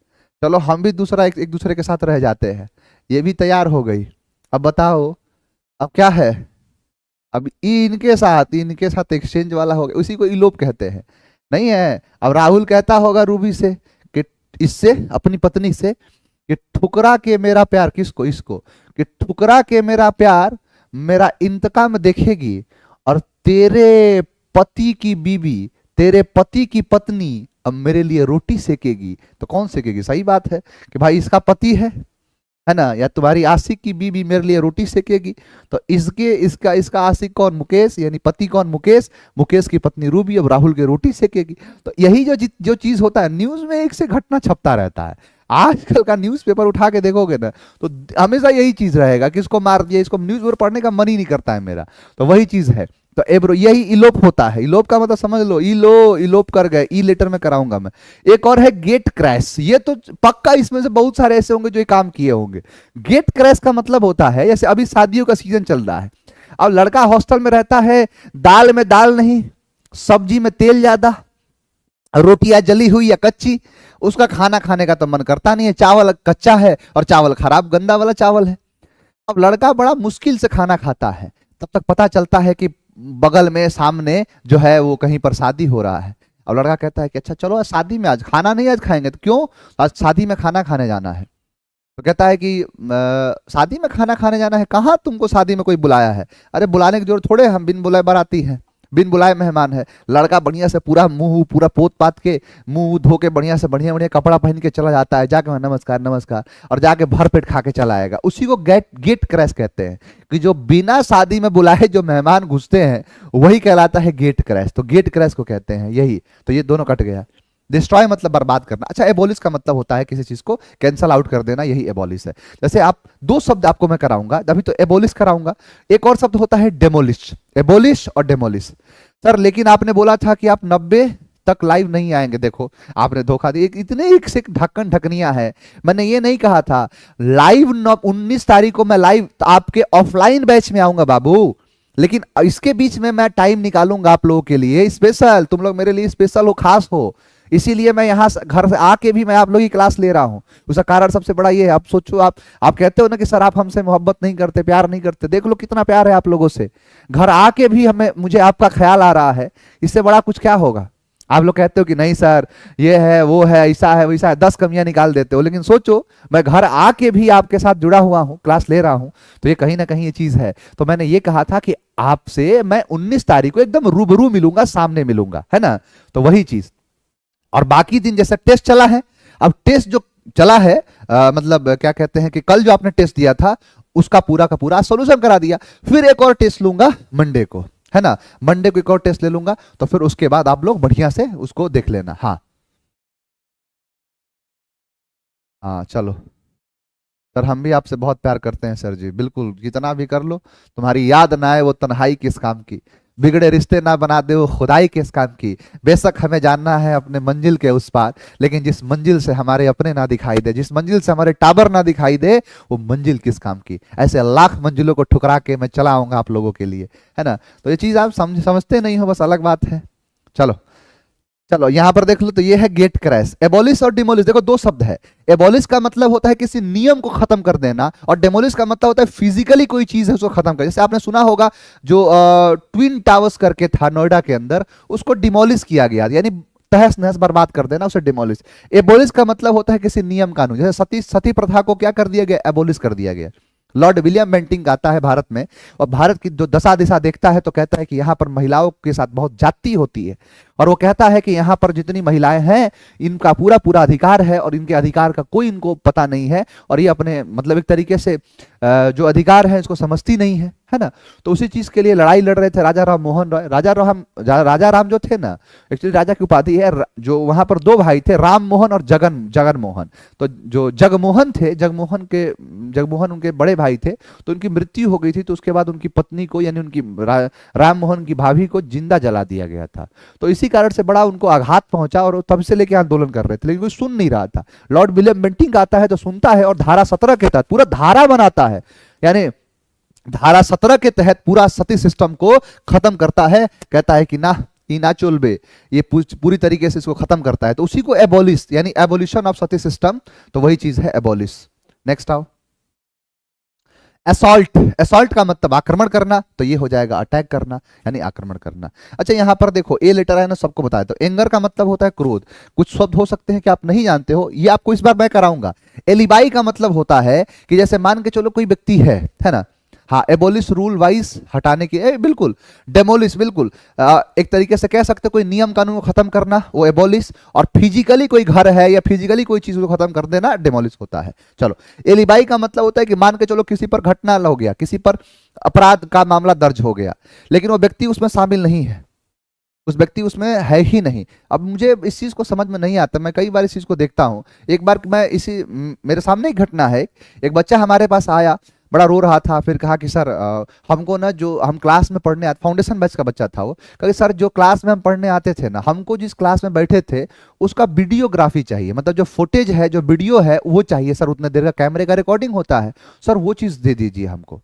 चलो हम भी दूसरा एक दूसरे के साथ रह जाते हैं। ये भी तैयार हो गई। अब बताओ, अब क्या है? अब इनके साथ एक्सचेंज वाला हो गया, उसी को इलोप कहते हैं। नहीं है? अब राहुल कहता होगा रूबी से कि इससे, अपनी पत्नी से, कि ठुकरा के मेरा प्यार, किसको? इसको, कि ठुकरा के मेरा प्यार मेरा इंतकाम देखेगी, और तेरे पति की बीवी, तेरे पति की पत्नी अब मेरे लिए रोटी सेकेगी। तो कौन सेकेगी? सही बात है कि भाई इसका पति है ना, या तुम्हारी आशिक की बीवी मेरे लिए रोटी सेकेगी। तो इसका आशिक कौन? मुकेश, यानी पति कौन? मुकेश। मुकेश की पत्नी रूबी अब राहुल की रोटी सेकेगी। तो यही जो चीज होता है, न्यूज में एक से घटना छपता रहता है। आजकल का न्यूज़पेपर उठा के देखोगे ना तो हमेशा यही चीज रहेगा कि इसको मार दिया, इसको न्यूज़पेपर पढ़ने का मन ही नहीं करता है मेरा। तो वही चीज है। तो एब्रो, यही इलोप होता है। इलोप का मतलब समझ लो, इलोप कर गए, ई लेटर में कराऊंगा मैं। एक और है गेट क्रैश। ये तो पक्का इसमें से बहुत सारे ऐसे होंगे जो ये काम किए होंगे। गेट क्रैश का मतलब होता है, जैसे अभी शादियों का सीजन चल रहा है, अब लड़का हॉस्टल में रहता है, दाल में दाल नहीं, सब्जी में तेल ज्यादा, रोटियां जली हुई या कच्ची, उसका खाना खाने का तो मन करता नहीं है, चावल कच्चा है और चावल खराब गंदा वाला चावल है। अब लड़का बड़ा मुश्किल से खाना खाता है, तब तक पता चलता है कि बगल में सामने जो है वो कहीं पर शादी हो रहा है। अब लड़का कहता है कि अच्छा चलो आज शादी में, आज खाना नहीं आज खाएंगे। तो क्यों? आज शादी में खाना खाने जाना है। तो कहता है कि शादी में खाना खाने जाना है, कहाँ तुमको शादी में कोई बुलाया है? अरे बुलाने की जरूरत थोड़े, हम बिन बुलाए बाराती हैं, बिन बुलाए मेहमान है। लड़का बढ़िया से पूरा मुंह पूरा पोत पात के, मुंह धो के बढ़िया से बढ़िया बढ़िया कपड़ा पहन के चला जाता है, जाके नमस्कार नमस्कार, और जाके भर पेट खा के चला आएगा। उसी को गेट क्रैश कहते हैं, कि जो बिना शादी में बुलाए जो मेहमान घुसते हैं वही कहलाता है गेट क्रैश। तो गेट क्रैश को कहते हैं यही। तो ये दोनों कट गया। डिस्ट्रॉय मतलब बर्बाद करना। अच्छा, एबोलिश का मतलब होता है किसी चीज को कैंसल आउट कर देना, यही एबोलिश है। जैसे आप दो शब्द आपको मैं कराऊंगा, अभी तो एबोलिश कराऊंगा, एक और शब्द होता है डेमोलिश। एबोलिश और डेमोलिश। सर लेकिन आपने बोला था कि आप 90 तक लाइव नहीं आएंगे। देखो आपने धोखा दिया, इतने एक से ढक्कन ढकनिया है। मैंने ये नहीं कहा था लाइव 19 तारीख को मैं लाइव आपके ऑफलाइन बैच में आऊंगा बाबू, लेकिन इसके बीच में मैं टाइम निकालूंगा आप लोगों के लिए स्पेशल। तुम लोग मेरे लिए स्पेशल हो, खास हो, इसीलिए मैं यहाँ घर से आके भी मैं आप लोगों की क्लास ले रहा हूँ। उसका कारण सबसे बड़ा ये है, आप सोचो, आप कहते हो ना कि सर आप हमसे मोहब्बत नहीं करते, प्यार नहीं करते, देख लो कितना प्यार है आप लोगों से। घर आके भी मुझे आपका ख्याल आ रहा है, इससे बड़ा कुछ क्या होगा। आप लोग कहते हो कि नहीं सर ये है वो है ऐसा है वैसा है, 10 कमियां निकाल देते हो, लेकिन सोचो मैं घर आके भी आपके साथ जुड़ा हुआ हूँ, क्लास ले रहा हूँ, तो ये कहीं ना कहीं ये चीज है। तो मैंने ये कहा था कि आपसे मैं 19 तारीख को एकदम रूबरू मिलूंगा, सामने मिलूंगा, है ना। तो वही चीज। और बाकी दिन जैसे टेस्ट चला है, अब टेस्ट जो चला है, मतलब क्या कहते हैं कि कल जो आपने टेस्ट दिया था उसका पूरा का पूरा सोल्यूशन करा दिया। फिर एक और टेस्ट लूंगा मंडे को, है ना, मंडे को एक और टेस्ट ले लूंगा, तो फिर उसके बाद आप लोग बढ़िया से उसको देख लेना। हाँ हाँ चलो सर, हम भी आपसे बहुत प्यार करते हैं सर जी, बिल्कुल जितना भी कर लो, तुम्हारी याद ना आए वो तन्हाई किस काम की, बिगड़े रिश्ते ना बना दे वो खुदाई किस काम की। बेशक हमें जानना है अपने मंजिल के उस पार, लेकिन जिस मंजिल से हमारे अपने ना दिखाई दे, जिस मंजिल से हमारे टावर ना दिखाई दे, वो मंजिल किस काम की। ऐसे लाख मंजिलों को ठुकरा के मैं चला आऊंगा आप लोगों के लिए, है ना। तो ये चीज आप समझते नहीं हो, बस अलग बात है। चलो चलो यहां पर देख लो, तो ये है गेट क्रैश। एबोलिश और डिमोलिश, देखो दो शब्द है। एबोलिश का मतलब होता है किसी नियम को खत्म कर देना, और डेमोलिश का मतलब होता है फिजिकली कोई चीज है उसको खत्म कर। जैसे आपने सुना होगा जो ट्विन टावर्स करके था नोएडा के अंदर, उसको डिमोलिश किया गया, यानी तहस नहस बर्बाद कर देना, उसे डिमोलिश। एबोलिश का मतलब होता है किसी नियम कानून, जैसे सती सती प्रथा को क्या कर दिया गया, एबोलिश कर दिया गया। लॉर्ड विलियम बेंटिंक आता है भारत में, और भारत की जो दशा दिशा देखता है तो कहता है कि यहाँ पर महिलाओं के साथ बहुत जाति होती है, और वो कहता है कि यहाँ पर जितनी महिलाएं हैं इनका पूरा पूरा अधिकार है, और इनके अधिकार का कोई इनको पता नहीं है, और ये अपने मतलब एक तरीके से जो अधिकार है इसको समझती नहीं है ना। तो उसी चीज के लिए लड़ाई लड़ रहे थे राजा राम मोहन रॉय। राजा राम जो थे ना, एक्चुअली राजा की उपाधि है, जो वहां पर दो भाई थे, राम मोहन और जगन जगन मोहन। तो जो जगमोहन थे, जगमोहन उनके बड़े भाई थे, तो उनकी मृत्यु हो गई थी, तो उसके बाद उनकी पत्नी को यानी उनकी राम मोहन की भाभी को जिंदा जला दिया गया था। तो इसी कारण से बड़ा उनको आघात पहुंचा, और तब से लेके आंदोलन कर रहे थे, लेकिन कोई सुन नहीं रहा था। लॉर्ड विलियम बेंटिंक आता है तो सुनता है, और धारा 17 के तहत पूरा धारा बनाता है, यानी धारा 17 के तहत पूरा सती सिस्टम को खत्म करता है। कहता है कि ना ये ना चुलबे, ये पूरी तरीके से इसको खत्म करता है। तो उसी को एबोलिश यानी एबोलिशन ऑफ सती सिस्टम, तो वही चीज है एबोलिश। नेक्स्ट आओ, असॉल्ट। असॉल्ट का मतलब आक्रमण करना, तो ये हो जाएगा अटैक करना, यानी आक्रमण करना। अच्छा यहां पर देखो ए लेटर है ना, सबको बताया। तो एंगर का मतलब होता है क्रोध। कुछ शब्द हो सकते हैं कि आप नहीं जानते हो, ये आपको इस बार मैं कराऊंगा। एलिबाई का मतलब होता है कि जैसे मान के चलो कोई व्यक्ति है ना, हाँ, एबोलिश रूल वाइज हटाने की, बिल्कुल। डेमोलिश, बिल्कुल। एक तरीके से कह सकते कोई नियम कानून को खत्म करना, वो एबोलिश। और फिजिकली कोई घर है या फिजिकली कोई चीज को खत्म कर देना, डेमोलिश होता है। चलो, एलिबाई का मतलब होता है कि मान के चलो किसी पर घटना हो गया, किसी पर अपराध का मामला दर्ज हो गया, लेकिन वो व्यक्ति उसमें शामिल नहीं है, उस व्यक्ति उसमें है ही नहीं। अब मुझे इस चीज को समझ में नहीं आता, मैं कई बार इस चीज को देखता हूं। एक बार मैं मेरे सामने एक घटना है, एक बच्चा हमारे पास आया, बड़ा रो रहा था, फिर कहा कि सर हमको ना, जो हम क्लास में पढ़ने आते, फाउंडेशन बैच का बच्चा था वो, कहा कि सर जो क्लास में हम पढ़ने आते थे ना, हमको जिस क्लास में बैठे थे उसका वीडियोग्राफी चाहिए, मतलब जो फुटेज है, जो वीडियो है वो चाहिए सर, उतने देर का कैमरे का रिकॉर्डिंग होता है सर, वो चीज दे दीजिए हमको।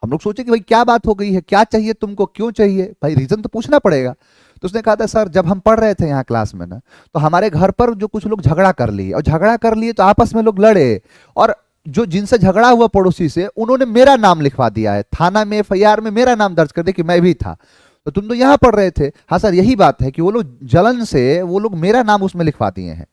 हम लोग सोचे कि भाई क्या बात हो गई है, क्या चाहिए तुमको, क्यों चाहिए भाई, रीजन तो पूछना पड़ेगा। तो उसने कहा था सर जब हम पढ़ रहे थे यहाँ क्लास में ना, तो हमारे घर पर जो कुछ लोग झगड़ा कर लिए, और झगड़ा कर लिए तो आपस में लोग लड़े, और जो जिनसे झगड़ा हुआ पड़ोसी से, उन्होंने मेरा नाम लिखवा दिया है थाना में, एफआईआर में मेरा नाम दर्ज कर दिया कि मैं भी था। तो तुम तो यहाँ पढ़ रहे थे। हाँ सर यही बात है कि वो लोग जलन से वो लोग मेरा नाम उसमें लिखवा दिए हैं,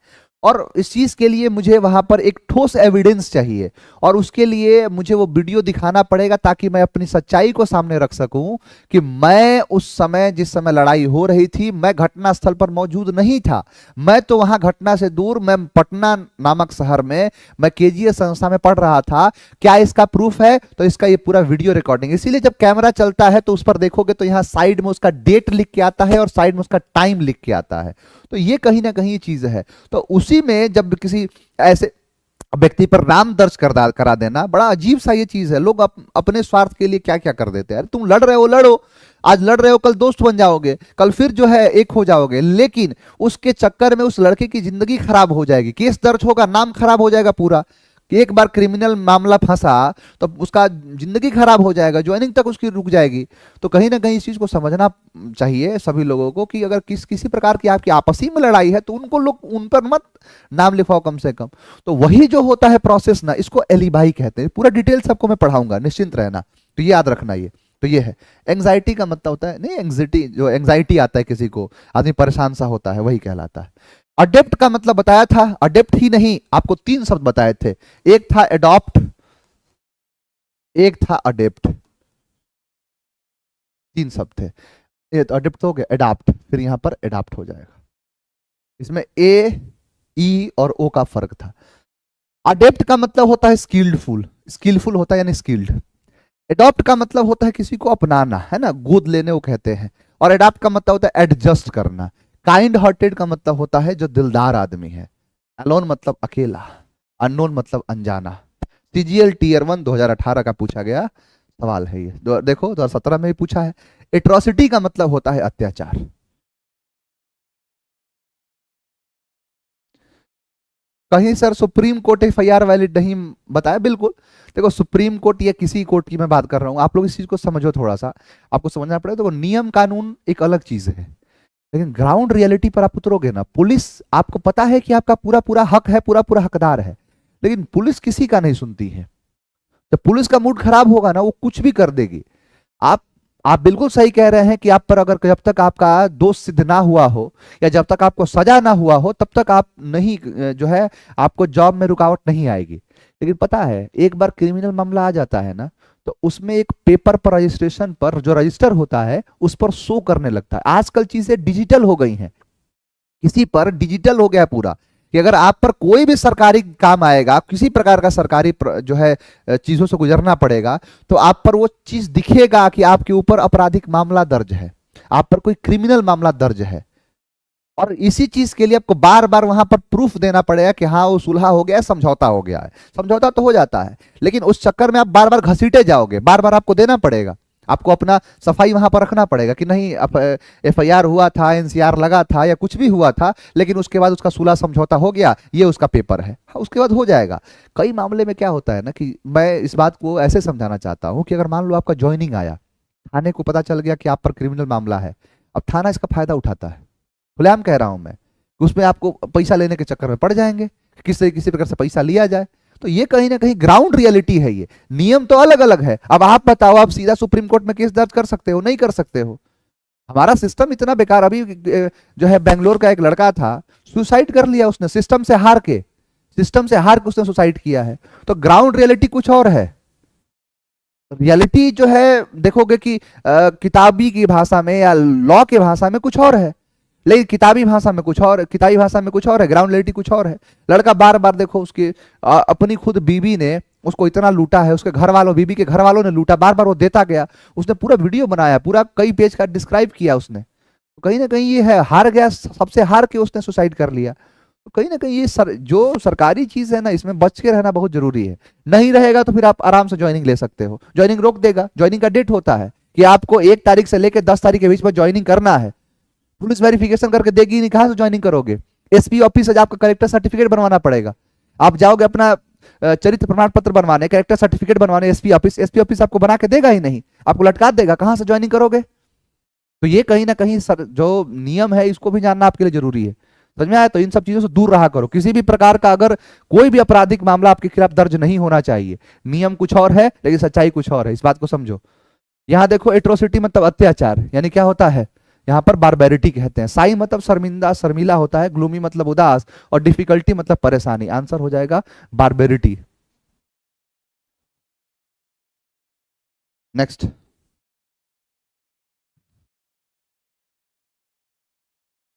और इस चीज के लिए मुझे वहां पर एक ठोस एविडेंस चाहिए, और उसके लिए मुझे वो वीडियो दिखाना पड़ेगा ताकि मैं अपनी सच्चाई को सामने रख सकूं कि मैं उस समय, जिस समय लड़ाई हो रही थी, मैं घटना स्थल पर मौजूद नहीं था। मैं तो वहां घटना से दूर, मैं पटना नामक शहर में, मैं केजीएस संस्था में पढ़ रहा था। क्या इसका प्रूफ है? तो इसका ये पूरा वीडियो रिकॉर्डिंग। इसीलिए जब कैमरा चलता है तो उस पर देखोगे तो यहाँ साइड में उसका डेट लिख के आता है, और साइड में उसका टाइम लिख के आता है। तो ये कहीं ना कहीं ये चीज है। तो उसी में जब किसी ऐसे व्यक्ति पर नाम दर्ज करा देना, बड़ा अजीब सा ये चीज है। लोग अपने स्वार्थ के लिए क्या क्या कर देते हैं। तुम लड़ रहे हो, लड़ो, आज लड़ रहे हो, कल दोस्त बन जाओगे, कल फिर जो है एक हो जाओगे, लेकिन उसके चक्कर में उस लड़के की जिंदगी खराब हो जाएगी, केस दर्ज होगा, नाम खराब हो जाएगा पूरा, कि एक बार क्रिमिनल मामला फंसा तो उसका जिंदगी खराब हो जाएगा, ज्वाइनिंग तक उसकी रुक जाएगी। तो कहीं ना कहीं इस चीज को समझना चाहिए सभी लोगों को कि अगर किसी प्रकार की आपकी आपसी में लड़ाई है तो उनको लोग उन पर मत नाम लिखवाओ कम से कम। तो वही जो होता है प्रोसेस ना, इसको एलिबाई कहते हैं। पूरा डिटेल सबको मैं पढ़ाऊंगा, निश्चिंत रहना। तो ये याद रखना। ये तो ये है। एंग्जाइटी का मतलब होता है, नहीं एंग्जाइटी, जो एंग्जाइटी आता है किसी को, आदमी परेशान सा होता है, वही कहलाता है। अडेप्ट का मतलब बताया था, अडेप्ट ही नहीं, आपको 3 शब्द बताए थे। एक था एडॉप्ट, एक था अडेप्ट, 3 शब्द थे। ये तो अडेप्ट हो गया, एडाप्ट, फिर यहां पर एडाप्ट हो जाएगा। इसमें ए ई और ओ का फर्क था। अडेप्ट का मतलब होता है स्किल्डफुल, स्किलफुल होता है यानी स्किल्ड। एडॉप्ट का मतलब होता है किसी को अपनाना, है ना, गोद लेने वो कहते हैं। और एडॉप्ट का मतलब होता है एडजस्ट करना। काइंड हार्टेड का मतलब होता है जो दिलदार आदमी है। अलोन मतलब अकेला। अननोन मतलब अनजाना। सीजीएल टीयर 1 2018 का पूछा गया सवाल है ये। देखो 2017 में भी पूछा है। एट्रोसिटी का मतलब होता है अत्याचार। कहीं sir supreme court FIR valid नहीं बताया, बिल्कुल। देखो सुप्रीम कोर्ट या किसी कोर्ट की मैं बात कर रहा हूं, आप लोग इस चीज को समझो थोड़ा सा। आपको समझना पड़ेगा। देखो नियम कानून एक अलग चीज है, लेकिन ग्राउंड रियलिटी पर आप उतरोगे ना, पुलिस आपको पता है कि आपका पूरा पूरा हक है, पूरा पूरा हकदार है, लेकिन पुलिस किसी का नहीं सुनती है। जब पुलिस का मूड खराब होगा ना, वो कुछ भी कर देगी। आप आप बिल्कुल सही कह रहे हैं कि आप पर अगर जब तक आपका दोष सिद्ध ना हुआ हो या जब तक आपको सजा ना हुआ हो तब तक आप नहीं, जो है, आपको जॉब में रुकावट नहीं आएगी। लेकिन पता है एक बार क्रिमिनल मामला आ जाता है ना, तो उसमें एक पेपर पर रजिस्ट्रेशन पर जो रजिस्टर होता है उस पर शो करने लगता है। आजकल चीजें डिजिटल हो गई हैं, किसी पर डिजिटल हो गया पूरा, कि अगर आप पर कोई भी सरकारी काम आएगा, किसी प्रकार का सरकारी जो है चीजों से गुजरना पड़ेगा, तो आप पर वो चीज दिखेगा कि आपके ऊपर आपराधिक मामला दर्ज है, आप पर कोई क्रिमिनल मामला दर्ज है। और इसी चीज के लिए आपको बार बार वहां पर प्रूफ देना पड़ेगा कि हाँ वो सुलह हो गया है, समझौता हो गया है। समझौता तो हो जाता है, लेकिन उस चक्कर में आप बार बार घसीटे जाओगे, बार बार आपको देना पड़ेगा। आपको अपना सफाई वहां पर रखना पड़ेगा कि नहीं, एफआईआर हुआ था, एनसीआर लगा था या कुछ भी हुआ था, लेकिन उसके बाद उसका सुलह समझौता हो गया, ये उसका पेपर है, हाँ, उसके बाद हो जाएगा। कई मामले में क्या होता है ना, कि मैं इस बात को ऐसे समझाना चाहता हूँ कि अगर मान लो आपका ज्वाइनिंग आया, थाने को पता चल गया कि आप पर क्रिमिनल मामला है, अब थाना इसका फायदा उठाता है। खुलेआम कह रहा हूं मैं, उसमें आपको पैसा लेने के चक्कर में पड़ जाएंगे, किसी प्रकार से पैसा लिया जाए। तो ये कहीं ना कहीं ग्राउंड रियलिटी है। ये नियम तो अलग अलग है। अब आप बताओ, आप सीधा सुप्रीम कोर्ट में केस दर्ज कर सकते हो? नहीं कर सकते हो। हमारा सिस्टम इतना बेकार। अभी जो है बेंगलोर का एक लड़का था, सुसाइड कर लिया उसने, सिस्टम से हार के, सिस्टम से हार के उसने सुसाइड किया है। तो ग्राउंड रियलिटी कुछ और है। रियलिटी जो है देखोगे कि किताबी की भाषा में या लॉ की भाषा में कुछ और है, लेकिन किताबी भाषा में कुछ और, किताबी भाषा में कुछ और है, ग्राउंड रियलिटी कुछ और है। लड़का बार बार देखो उसकी अपनी खुद बीवी ने उसको इतना लूटा है, उसके घर वालों, बीबी के घर वालों ने लूटा, बार बार वो देता गया। उसने पूरा वीडियो बनाया, पूरा कई पेज का डिस्क्राइब किया उसने। तो कहीं ना कहीं ये है, हार गया, सबसे हार के उसने सुसाइड कर लिया। तो कहीं ना कहीं ये जो सरकारी चीज है ना, इसमें बच के रहना बहुत जरूरी है। नहीं रहेगा तो फिर आप आराम से ज्वाइनिंग ले सकते हो, ज्वाइनिंग रोक देगा। ज्वाइनिंग का डेट होता है कि आपको 1 तारीख से लेकर 10 तारीख के बीच में ज्वाइनिंग करना है। पुलिस वेरिफिकेशन करके देगी नहीं, कहां से ज्वाइनिंग करोगे? एसपी ऑफिस से आपका कलेक्टर सर्टिफिकेट बनवाना पड़ेगा। आप जाओगे अपना चरित्र प्रमाण पत्र बनवाने, कलेक्टर सर्टिफिकेट बनवाने एसपी ऑफिस, एसपी ऑफिस आपको बना के देगा ही नहीं, आपको लटका देगा। कहां से ज्वाइनिंग करोगे? तो ये कहीं ना कहीं जो नियम है इसको भी जानना आपके लिए जरूरी है। समझ में आया? तो इन सब चीजों से दूर रहा करो। किसी भी प्रकार का अगर कोई भी आपराधिक मामला आपके खिलाफ दर्ज नहीं होना चाहिए। नियम कुछ और है लेकिन सच्चाई कुछ और है, इस बात को समझो। यहाँ देखो एट्रोसिटी मतलब अत्याचार, यानी क्या होता है, यहाँ पर बारबेरिटी कहते हैं। साई मतलब शर्मिंदा, शर्मिला होता है। ग्लूमी मतलब उदास, और डिफिकल्टी मतलब परेशानी। आंसर हो जाएगा बारबेरिटी। नेक्स्ट।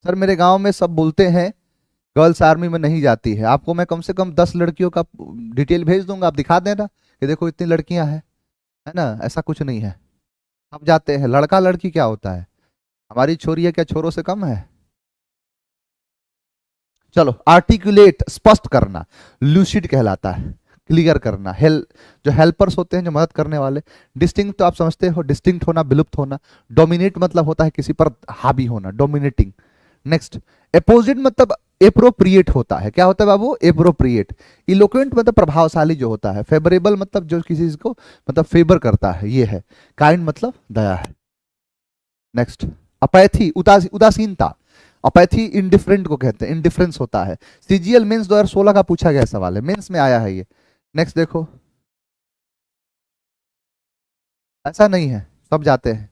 सर मेरे गांव में सब बोलते हैं गर्ल्स आर्मी में नहीं जाती है। आपको मैं कम से कम 10 लड़कियों का डिटेल भेज दूंगा, आप दिखा देना कि देखो इतनी लड़कियां हैं, है ना। ऐसा कुछ नहीं है, सब जाते हैं। लड़का लड़की क्या होता है? हमारी छोरी है क्या छोरों से कम है? चलो, आर्टिकुलेट स्पष्ट करना लूसिड कहलाता है। क्लियर करना, जो हेल्पर्स होते हैं, जो मदद करने वाले। डिस्टिंक्ट तो आप समझते हो, डिस्टिंक्ट होना, विलुप्त होना। डोमिनेट मतलब होता है किसी पर हावी होना, डोमिनेटिंग। नेक्स्ट, अपोजिट मतलब एप्रोप्रिएट होता है। क्या होता है बाबू? एप्रोप्रिएट। इलोक्वेंट मतलब प्रभावशाली जो होता है। फेवरेबल मतलब जो किसी को मतलब फेवर करता है, ये है। काइंड मतलब दया है। नेक्स्ट, अपैथी उदासीनता। अपैथी इंडिफरेंट को कहते हैं, इंडिफरेंस होता है। सीजीएल मेंस 2016 का पूछा गया सवाल है, मेंस में आया है ये। नेक्स्ट देखो, ऐसा नहीं है, सब जाते हैं।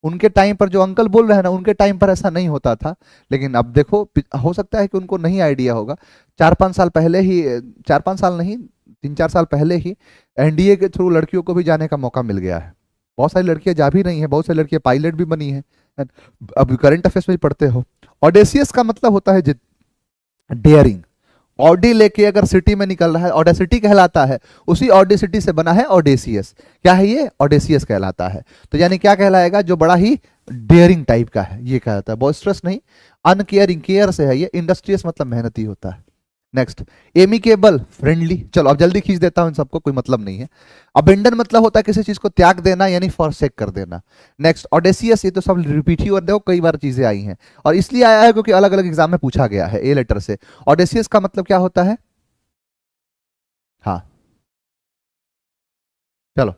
उनके टाइम पर जो अंकल बोल रहे हैं ना, उनके टाइम पर ऐसा नहीं होता था। लेकिन अब देखो, हो सकता है कि उनको नहीं आइडिया होगा। 4-5 साल पहले ही, 4-5 साल नहीं, 3-4 साल पहले ही एनडीए के थ्रू लड़कियों को भी जाने का मौका मिल गया है। बहुत सारी लड़कियां जा भी रही हैं, बहुत सारी लड़कियां पायलट भी बनी हैं। अब करंट अफेयर्स में भी पढ़ते हो। ऑडेसियस का मतलब होता है डेयरिंग। ऑडी लेके अगर सिटी में निकल रहा है, ऑडेसिटी कहलाता है। उसी ऑडेसिटी से बना है ऑडेसियस। क्या है ये? ऑडेसियस कहलाता है। तो यानी क्या कहलाएगा? जो बड़ा ही डेयरिंग टाइप का है ये कहलाता है। बॉइस्ट्रस नहीं, अनकेयरिंग, केयर से है ये। इंडस्ट्रियस मतलब मेहनती होता है। Next, amicable, friendly. चलो अब जल्दी खींच देता हूं, इन सबको कोई मतलब नहीं है। अबेंडन मतलब होता है किसी चीज को त्याग देना, यानी फॉरसेक कर देना। नेक्स्ट, ऑडेसियस, ये तो सब रिपीट ही और देखो कई बार चीजें आई हैं, और इसलिए आया है क्योंकि अलग अलग एग्जाम में पूछा गया है ए लेटर से। ऑडेसियस का मतलब क्या होता है? हाँ चलो,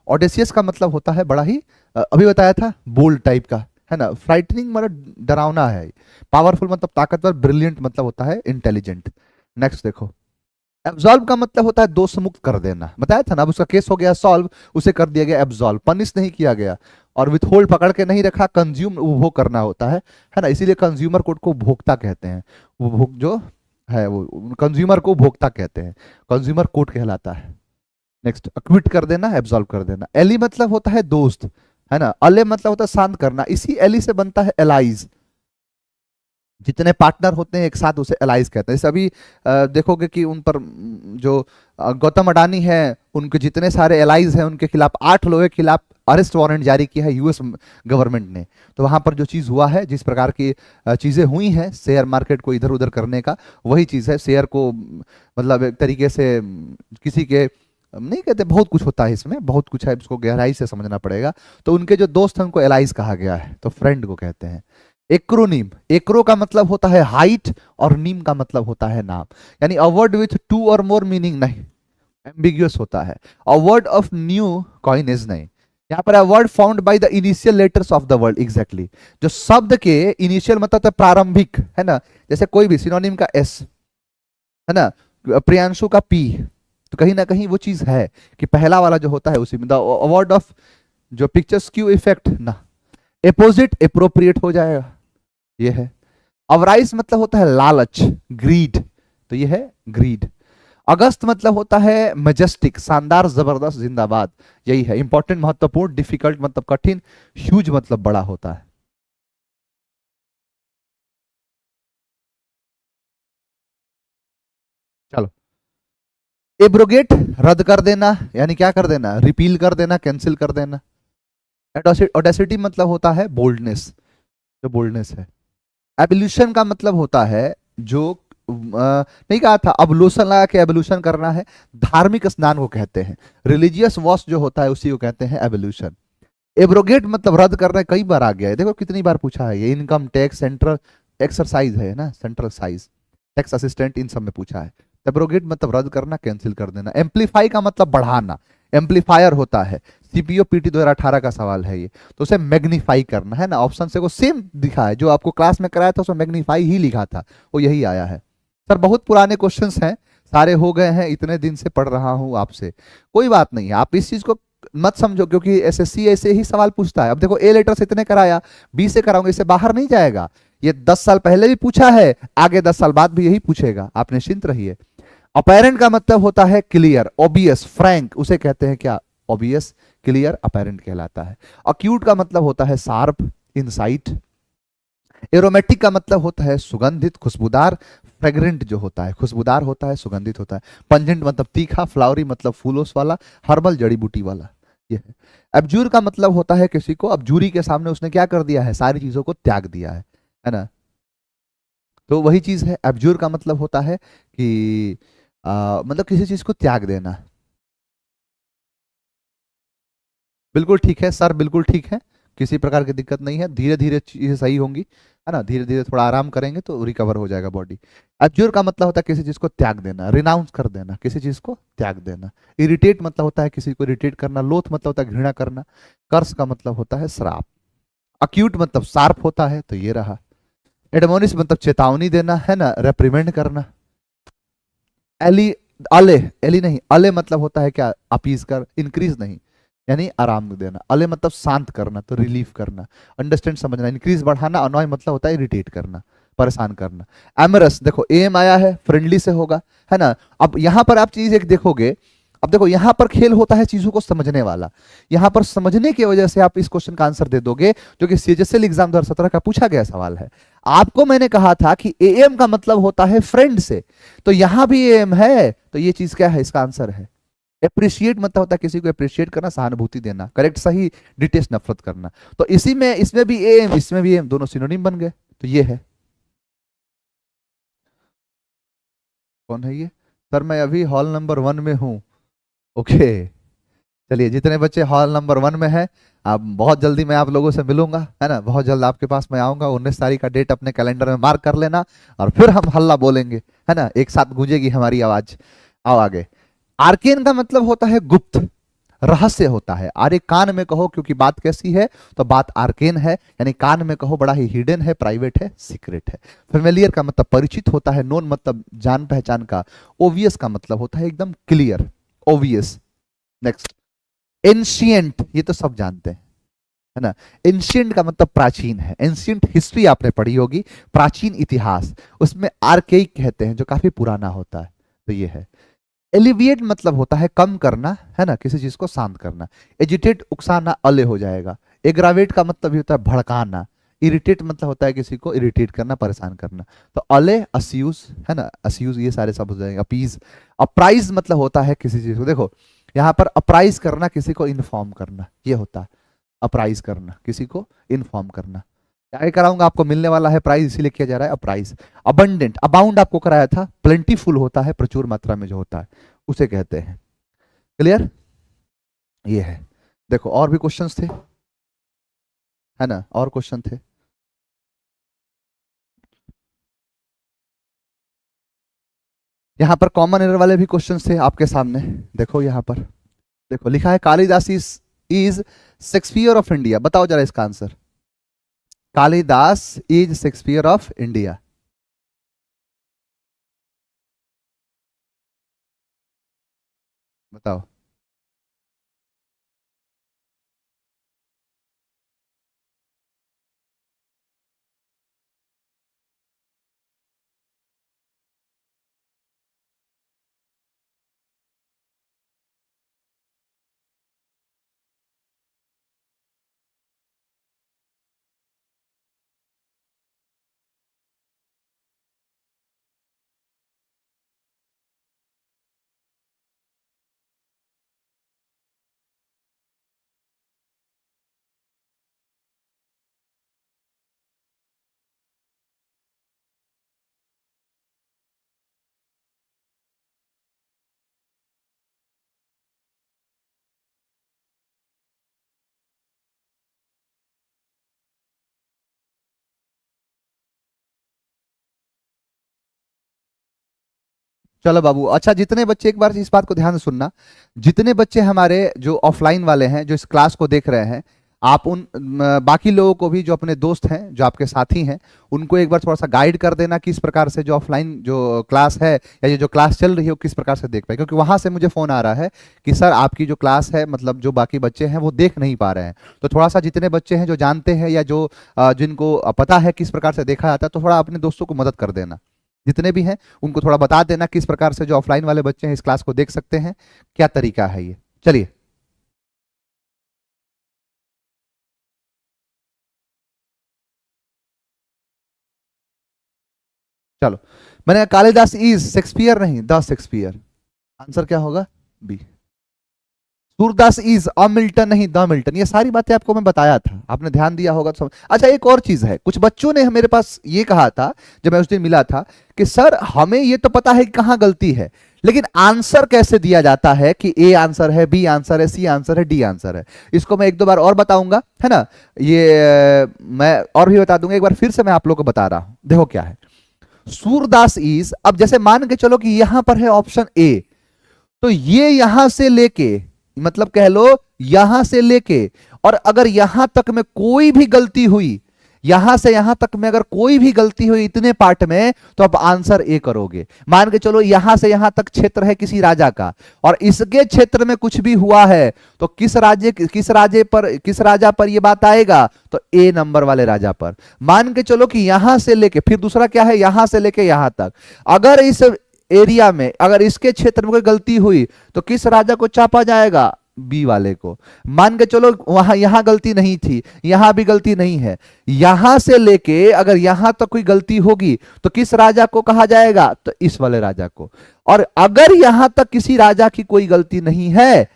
ऑडेसियस का मतलब होता है बड़ा ही अभी बताया था, बोल्ड टाइप का, है ना। फ्राइटनिंग मतलब डरावना है। पावरफुल मतलब ताकतवर। ब्रिलियंट मतलब होता है इंटेलिजेंट। नेक्स्ट देखो, एब्जॉल्व का मतलब होता है दोष मुक्त कर देना। बताया था ना, अब उसका केस हो गया सॉल्व, उसे कर दिया गया एब्जॉल्व, पनिश नहीं किया गया। और विथ होल्ड पकड़ के नहीं रखा, कंज्यूम उपभोग करना होता है ना। इसीलिए कंज्यूमर कोर्ट को उपभोक्ता कहते हैं। उपभोग जो है वो कंज्यूमर को उपभोक्ता कहते हैं, कंज्यूमर कोर्ट कहलाता है। नेक्स्ट, अक्विट कर देना, एब्जॉल्व कर देना। एली मतलब होता है दोस्त, है ना। अले मतलब होता है शांत करना, इसी एली से बनता है एलाइज। जितने पार्टनर होते हैं एक साथ उसे एलाइज कहते हैं। जैसे अभी देखोगे कि उन पर जो गौतम अडानी है, उनके जितने सारे एलाइज हैं उनके खिलाफ 8 लोगों के खिलाफ अरेस्ट वारंट जारी किया है यूएस गवर्नमेंट ने। तो वहां पर जो चीज हुआ है, जिस प्रकार की चीजें हुई हैं शेयर मार्केट को इधर उधर करने का, वही चीज है। शेयर को मतलब एक तरीके से किसी के नहीं कहते, बहुत कुछ होता है इसमें, बहुत कुछ है, इसको गहराई से समझना पड़ेगा। तो उनके जो दोस्त हैं उनको एलाइज कहा गया है, तो फ्रेंड को कहते हैं। एक्रोनीम, एक्रो का मतलब होता है हाइट और नीम का मतलब होता है नाम। यानी अ वर्ड विथ 2 और मोर मीनिंग नहीं, एम्बिग्यूअस होता है। A word of new coinage नहीं। यहाँ पर word found by the initial letters of the word, exactly. जो शब्द के इनिशियल मतलब है प्रारंभिक, है ना। जैसे कोई भी सिनोनिम का एस, है ना, प्रियांशु का पी, तो कहीं ना कहीं वो चीज है कि पहला वाला जो होता है उसी में। द वर्ड ऑफ जो पिक्चर्स क्यू इफेक्ट ना, एपोजिट एप्रोप्रिएट हो जाएगा, ये है। अवराइस मतलब होता है लालच, ग्रीड, तो ये है ग्रीड। अगस्त मतलब होता है मेजेस्टिक, शानदार, जबरदस्त, जिंदाबाद, यही है। इंपॉर्टेंट, महत्वपूर्ण। डिफिकल्ट मतलब कठिन। ह्यूज मतलब बड़ा होता है। चलो, एब्रोगेट, रद्द कर देना, यानी क्या कर देना? रिपील कर देना, कैंसिल कर देना। ऑडेसिटी मतलब होता है बोल्डनेस, जो बोल्डनेस है। एवोल्यूशन का मतलब होता है जो नहीं कहा था, अवलोसन लगा के एवोल्यूशन करना है। धार्मिक स्नान को कहते हैं। रिलीजियस वॉश जो होता है उसी को कहते हैं एवोल्यूशन। एब्रोगेट मतलब रद्द करना है, कई बार आ गया है, देखो कितनी बार पूछा है ये। इनकम टैक्स, सेंट्रल एक्सरसाइज है ना, सेंट्रल साइज, टैक्स असिस्टेंट, इन सब में पूछा है। एब्रोगेट मतलब रद्द करना, कैंसिल कर देना। एम्पलीफाई का मतलब बढ़ाना, एम्पलीफायर होता है। सीपीओ पीटी 2018 का सवाल है ये, तो उसे मैग्नीफाई करना, है ना। ऑप्शन से को सेम दिखा है, जो आपको क्लास में कराया था उसमें मैग्नीफाई ही लिखा था, वो यही आया है। सर बहुत पुराने क्वेश्चंस हैं, सारे हो गए हैं, इतने दिन से पढ़ रहा हूं आपसे। कोई बात नहीं, आप इस चीज को मत समझो, क्योंकि एसएससी ऐसे ही सवाल पूछता है। अब देखो ए लेटर से इतने कराया, बी से कराऊंगा, इससे बाहर नहीं जाएगा। ये 10 साल पहले भी पूछा है, आगे 10 साल बाद भी यही पूछेगा, आप निश्चिंत रहिए। अपेरेंट का मतलब होता है क्लियर, ऑब्वियस, फ्रैंक, उसे कहते हैं क्या? ऑब्वियस, क्लियर, अपेरेंट कहलाता है। अक्यूट का मतलब होता है शार्प, इनसाइट। एरोमेटिक का मतलब होता है सुगंधित, खुशबूदार। फ्रेग्रेंट जो होता है खुशबूदार होता है, सुगंधित होता है। पंजेंट मतलब तीखा। फ्लावरी मतलब फूलोस वाला। हर्बल जड़ी बूटी वाला, ये है। एब्जूर का मतलब होता है किसी को, अब जूरी के सामने उसने क्या कर दिया है? सारी चीजों को त्याग दिया है ना। तो वही चीज है, एब्जूर का मतलब होता है कि मतलब किसी चीज को त्याग देना। बिल्कुल ठीक है सर, बिल्कुल ठीक है, किसी प्रकार की दिक्कत नहीं है। धीरे धीरे चीजें सही होंगी, है ना। धीरे धीरे थोड़ा आराम करेंगे तो रिकवर हो जाएगा बॉडी। एब्जूर का मतलब होता है किसी चीज को त्याग देना, रिनाउंस कर देना, किसी चीज को त्याग देना। इरिटेट मतलब होता है किसी को इरिटेट करना। लोथ मतलब होता है घृणा करना। कर्स का मतलब होता है श्राप। अक्यूट मतलब शार्प होता है, तो ये रहा। एडमोनिश मतलब चेतावनी देना, है ना, रेप्रीमेंड करना। एली, अले, एली नहीं, अले मतलब होता है क्या? अपीज कर, इंक्रीज नहीं, यानी आराम देना। अले मतलब शांत करना, तो रिलीफ करना। अंडरस्टैंड, समझना। इंक्रीज बढ़ाना। अनॉय मतलब होता है इरिटेट करना, परेशान करना। एमरस, देखो एम आया है, फ्रेंडली से होगा, है ना। अब यहां पर आप चीज एक देखोगे, अब देखो यहां पर खेल होता है चीजों को समझने वाला, यहां पर समझने की वजह से आप इस क्वेश्चन का आंसर दे दोगे, जो कि सीएचएसएल एग्जाम 2017 का पूछा गया सवाल है। आपको मैंने कहा था कि एएम का मतलब होता है फ्रेंड से, तो यहां भी एएम है, तो ये चीज क्या है, इसका आंसर है अप्रिशिएट, मतलब होता है किसी को अप्रिशिएट करना, सहानुभूति देना, करेक्ट, सही, डिटेस्ट, नफरत करना। तो इसी में, इसमें भी एएम, इसमें भी एएम, दोनों सिनोनिम बन गए, तो ये है। कौन है ये? सर मैं अभी हॉल नंबर 1 में हूं। ओके, चलिए जितने बच्चे हॉल नंबर 1 में हैं, आप बहुत जल्दी मैं आप लोगों से मिलूंगा, है ना, बहुत जल्द आपके पास मैं आऊंगा। 19 तारीख का डेट अपने कैलेंडर में मार्क कर लेना, और फिर हम हल्ला बोलेंगे, है ना, एक साथ गूंजेगी हमारी आवाज। आओ आगे। आर्केन का मतलब होता है गुप्त, रहस्य होता है। अरे कान में कहो क्योंकि बात कैसी है, तो बात आर्केन है, यानी कान में कहो बड़ा ही हिडन है, प्राइवेट है, सीक्रेट है। फेमिलियर का मतलब परिचित होता है, नोन मतलब जान पहचान का, ओवियस का मतलब होता है एकदम क्लियर, ओवियस। नेक्स्ट, एंशियंट, ये तो सब जानते हैं, है ना। एंशियंट का मतलब प्राचीन है, एंशियंट हिस्ट्री आपने पढ़ी होगी, प्राचीन इतिहास, उसमें आर्केइक कहते हैं जो काफी पुराना होता है, तो ये है। एलिविएट मतलब होता है कम करना, है ना, किसी चीज को शांत करना। एजिटेट, उकसाना, अले हो जाएगा। एग्रावेट का मतलब भी होता है भड़काना। इरिटेट मतलब होता है किसी को इरिटेट करना, परेशान करना। तो अले, अस्यूज, है ना, अस्यूज, ये सारे सब हो जाएंगे। अपीज। अप्राइज मतलब होता है किसी चीज को, देखो यहां पर अप्राइज करना, किसी को इन्फॉर्म करना, ये होता है अप्राइज करना, किसी को इन्फॉर्म करना। क्या कराऊंगा, आपको मिलने वाला है प्राइज, इसीलिए किया जा रहा है अप्राइज। अबंडेंट, अबाउंड आपको कराया था, प्लेंटीफुल होता है, प्रचुर मात्रा में जो होता है उसे कहते हैं। क्लियर, ये है। देखो और भी क्वेश्चंस थे, है ना, और क्वेश्चन थे। यहां पर कॉमन एरर वाले भी क्वेश्चंस थे आपके सामने। देखो यहां पर, देखो लिखा है Kalidas is Shakespeare of India, बताओ जरा इसका answer. Kalidas is Shakespeare of India, बताओ। चलो बाबू, अच्छा जितने बच्चे, एक बार इस बात को ध्यान से सुनना, जितने बच्चे हमारे जो ऑफलाइन वाले हैं, जो इस क्लास को देख रहे हैं, आप उन बाकी लोगों को भी, जो अपने दोस्त हैं, जो आपके साथी हैं, उनको एक बार थोड़ा सा गाइड कर देना किस प्रकार से जो ऑफलाइन जो क्लास है, या ये जो क्लास चल रही है वो किस प्रकार से देख पाए। क्योंकि वहां से मुझे फोन आ रहा है कि सर आपकी जो क्लास है, मतलब जो बाकी बच्चे हैं वो देख नहीं पा रहे हैं। तो थोड़ा सा जितने बच्चे हैं जो जानते हैं, या जो जिनको पता है किस प्रकार से देखा जाता है, तो थोड़ा अपने दोस्तों को मदद कर देना, जितने भी हैं उनको थोड़ा बता देना किस प्रकार से जो ऑफलाइन वाले बच्चे हैं इस क्लास को देख सकते हैं, क्या तरीका है ये। चलिए, चलो, मैंने कालिदास इज शेक्सपियर नहीं, द शेक्सपियर, आंसर क्या होगा, B. Surdas is a Milton नहीं, द मिल्टन। ये सारी बातें आपको मैं बताया था, आपने ध्यान दिया होगा तो अच्छा, एक और चीज है, कुछ बच्चों ने मेरे पास ये कहा था जब मैं उस दिन मिला था, कि सर हमें ये तो पता है कि कहां गलती है, लेकिन आंसर कैसे दिया जाता है, कि ए आंसर है, बी आंसर है, सी आंसर है, डी आंसर है। इसको मैं एक दो बार और बताऊंगा, है ना, ये मैं और भी बता दूंगा, एक बार फिर से मैं आप लोगों को बता रहा हूं। देखो क्या है, सूरदास इज, अब जैसे मान के चलो कि यहां पर है ऑप्शन ए, तो ये यहां से लेके, मतलब कह लो यहां से लेके, और अगर यहां तक में कोई भी गलती हुई, यहां से यहां तक में अगर कोई भी गलती हुई इतने पार्ट में, तो आप आंसर ए करोगे। मान के चलो यहां से यहां तक क्षेत्र है किसी राजा का, और इसके क्षेत्र में कुछ भी हुआ है, तो किस राजा पर यह बात आएगा, तो ए नंबर वाले राजा पर। मान के चलो कि यहां से लेके, फिर दूसरा क्या है, यहां से लेके यहां तक, अगर इस एरिया में अगर इसके क्षेत्र में कोई गलती हुई तो किस राजा को चापा जाएगा? बी वाले को। मान के चलो वहां यहां गलती नहीं थी, यहां भी गलती नहीं है, यहां से लेके अगर यहां तक कोई गलती होगी तो किस राजा को कहा जाएगा? तो इस वाले राजा को। और अगर यहां तक किसी राजा की कोई गलती नहीं है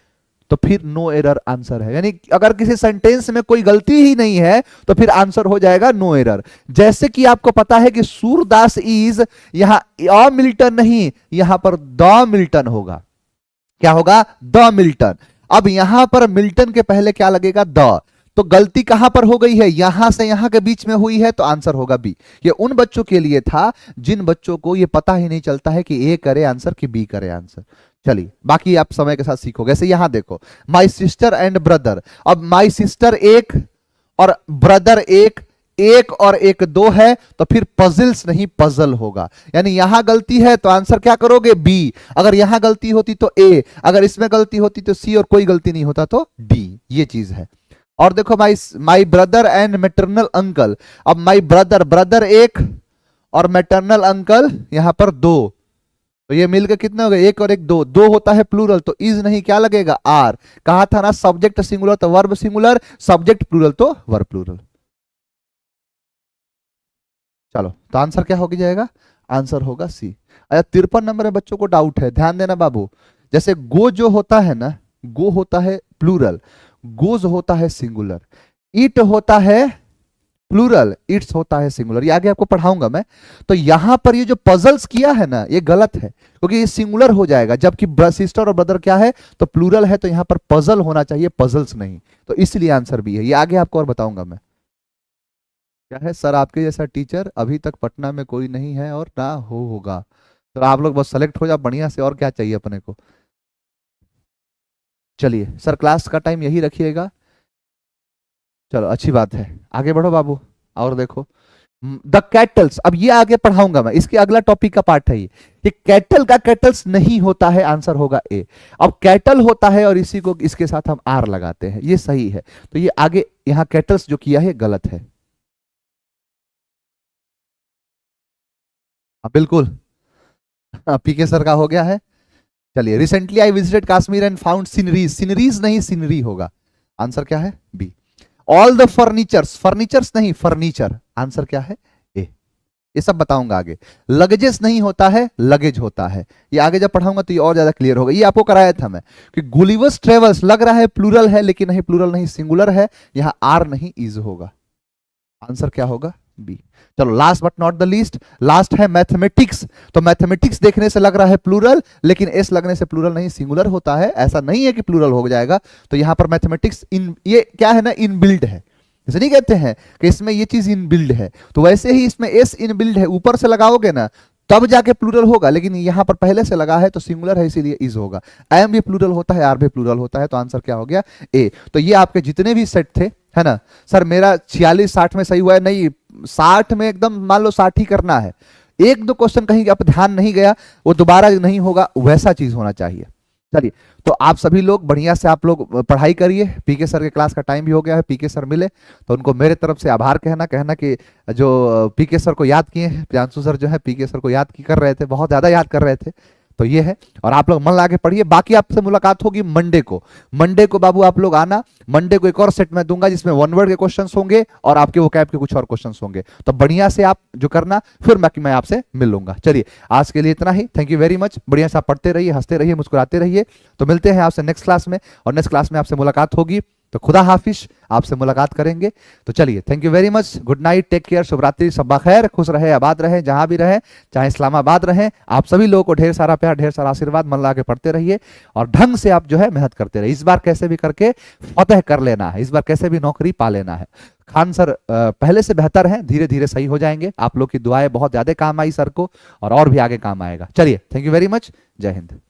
तो फिर नो एरर आंसर है। यानी अगर किसी सेंटेंस में कोई गलती ही नहीं है तो फिर आंसर हो जाएगा नो एरर। जैसे कि आपको पता है कि सूरदास इज, यहां अ मिल्टन नहीं, यहां पर द मिल्टन होगा। क्या होगा? The Milton. अब यहां पर मिल्टन के पहले क्या लगेगा? द। तो गलती कहां पर हो गई है? यहां से यहां के बीच में हुई है, तो आंसर होगा बी। ये उन बच्चों के लिए था जिन बच्चों को ये पता ही नहीं चलता है कि ए करे आंसर कि बी करे आंसर। चलिए बाकी आप समय के साथ सीखोगे। जैसे यहां देखो, माई सिस्टर एंड ब्रदर। अब माई सिस्टर एक और ब्रदर एक, एक और एक दो है, तो फिर पजल्स नहीं पजल होगा। यानी यहां गलती है तो आंसर क्या करोगे? बी। अगर यहां गलती होती तो ए, अगर इसमें गलती होती तो सी, और कोई गलती नहीं होता तो डी। ये चीज है। और देखो my brother and maternal uncle. अब माई ब्रदर, ब्रदर एक और मैटरनल अंकल यहां पर दो, तो ये मिलकर कितने हो गए? एक और एक दो। दो होता है प्लूरल तो इज नहीं, क्या लगेगा? आर। कहा था ना सब्जेक्ट सिंगुलर तो वर्ब सिंगुलर, सब्जेक्ट प्लूरल तो वर्ब प्लूरल। चलो तो आंसर क्या हो जाएगा? आंसर होगा सी। अच्छा 53 नंबर में बच्चों को डाउट है, ध्यान देना बाबू। जैसे गो जो होता है ना, गो होता है प्लूरल, गोज होता है सिंगुलर, इट होता है प्लूरल, इट्स होता है सिंगुलर। ये आगे आपको पढ़ाऊंगा मैं। तो यहां पर ये जो पजल्स किया है ना, ये गलत है, क्योंकि ये सिंगुलर हो जाएगा, जबकि सिस्टर और ब्रदर क्या है? तो प्लूरल है, तो यहां पर पजल होना चाहिए, पजल्स नहीं। तो इसलिए आंसर भी है। ये आगे आपको और बताऊंगा मैं। क्या है सर, आपके जैसा टीचर अभी तक पटना में कोई नहीं है और ना होगा। तो आप लोग बस सेलेक्ट हो जाओ बढ़िया से, और क्या चाहिए अपने को। चलिए सर क्लास का टाइम यही रखिएगा। चलो अच्छी बात है, आगे बढ़ो बाबू। और देखो द कैटल्स, अब ये आगे पढ़ाऊंगा मैं, इसके अगला टॉपिक का पार्ट है ये कैटल का कैटल्स नहीं होता है, आंसर होगा ए। अब कैटल होता है और इसी को इसके साथ हम आर लगाते हैं, ये सही है। तो ये आगे यहां कैटल्स जो किया है गलत है। बिल्कुल पीके सर का हो गया है। चलिए recently I visited Kashmir and found sceneries, sceneries नहीं सीनरी होगा, आंसर क्या है? B. All the furnitures, furnitures नहीं फर्नीचर, आंसर क्या है? ए। ये सब बताऊंगा आगे। लगेजेस नहीं होता है, लगेज होता है। ये आगे जब पढ़ाऊंगा तो ये और ज्यादा क्लियर होगा। ये आपको कराया था मैं कि गुलिवर्स ट्रेवल्स लग रहा है प्लूरल है, लेकिन नहीं प्लूरल नहीं सिंगुलर है, यहां आर नहीं इज होगा, आंसर क्या होगा? बी। चलो last but not the least, last है मैथमेटिक्स। तो मैथमेटिक्स देखने से लग रहा है प्लूरल, लेकिन एस लगने से प्लूरल नहीं सिंगुलर होता है। ऐसा नहीं है कि प्लूरल हो जाएगा। तो यहां पर मैथमेटिक्स इन, ये क्या है ना, इनबिल्ड है। जैसे नहीं कहते हैं कि इसमें ये चीज इनबिल्ड है, तो वैसे ही इसमें एस इनबिल्ड है। ऊपर से लगाओगे ना तब जाके प्लूरल होगा, लेकिन यहां पर पहले से लगा है तो सिंगुलर है, इसीलिए इज होगा। एम भी प्लूरल होता है, आर भी प्लूरल होता है, तो आंसर क्या हो गया? ए। तो ये आपके जितने भी सेट थे, है ना सर, मेरा 46-60 में सही हुआ है, नहीं 60 में एकदम मान लो 60 ही करना है। एक दो क्वेश्चन कहीं आप ध्यान नहीं गया, वो दोबारा नहीं होगा, वैसा चीज होना चाहिए। चलिए तो आप सभी लोग बढ़िया से आप लोग पढ़ाई करिए। पीके सर के क्लास का टाइम भी हो गया है, पीके सर मिले तो उनको मेरे तरफ से आभार कहना कि जो पीके सर को याद किए हैं, प्रियांशु सर जो है पीके सर को याद कर रहे थे, बहुत ज्यादा याद कर रहे थे। तो ये है, और आप लोग मन लगा के पढ़िए। बाकी आपसे मुलाकात होगी मंडे को। मंडे को बाबू आप लोग आना। मंडे को एक और सेट मैं दूंगा जिसमें वन वर्ड के क्वेश्चंस होंगे और आपके वोकैब के कुछ और क्वेश्चंस होंगे। तो बढ़िया से आप जो करना, फिर मैं आपसे मिल लूंगा। चलिए आज के लिए इतना ही, थैंक यू वेरी मच। बढ़िया से आप पढ़ते रहिए, हंसते रहिए, मुस्कुराते रहिए। तो मिलते हैं आपसे नेक्स्ट क्लास में, और नेक्स्ट क्लास में आपसे मुलाकात होगी। तो खुदा हाफिज, आपसे मुलाकात करेंगे। तो चलिए thank you very much, good night, take care, शुभ रात्रि, शब्बा खैर, खुश रहे, आबाद रहे, जहां भी रहे, चाहे इस्लामाबाद रहे। आप सभी लोगों को ढेर सारा प्यार, ढेर सारा आशीर्वाद, मन लगा के पढ़ते रहिए और ढंग से आप जो है मेहनत करते रहिए। इस बार कैसे भी करके फतह कर लेना है, इस बार कैसे भी नौकरी पा लेना है। खान सर पहले से बेहतर है, धीरे धीरे सही हो जाएंगे। आप लोग की दुआएं बहुत ज्यादा काम आई सर को, और भी आगे काम आएगा। चलिए थैंक यू वेरी मच, जय हिंद।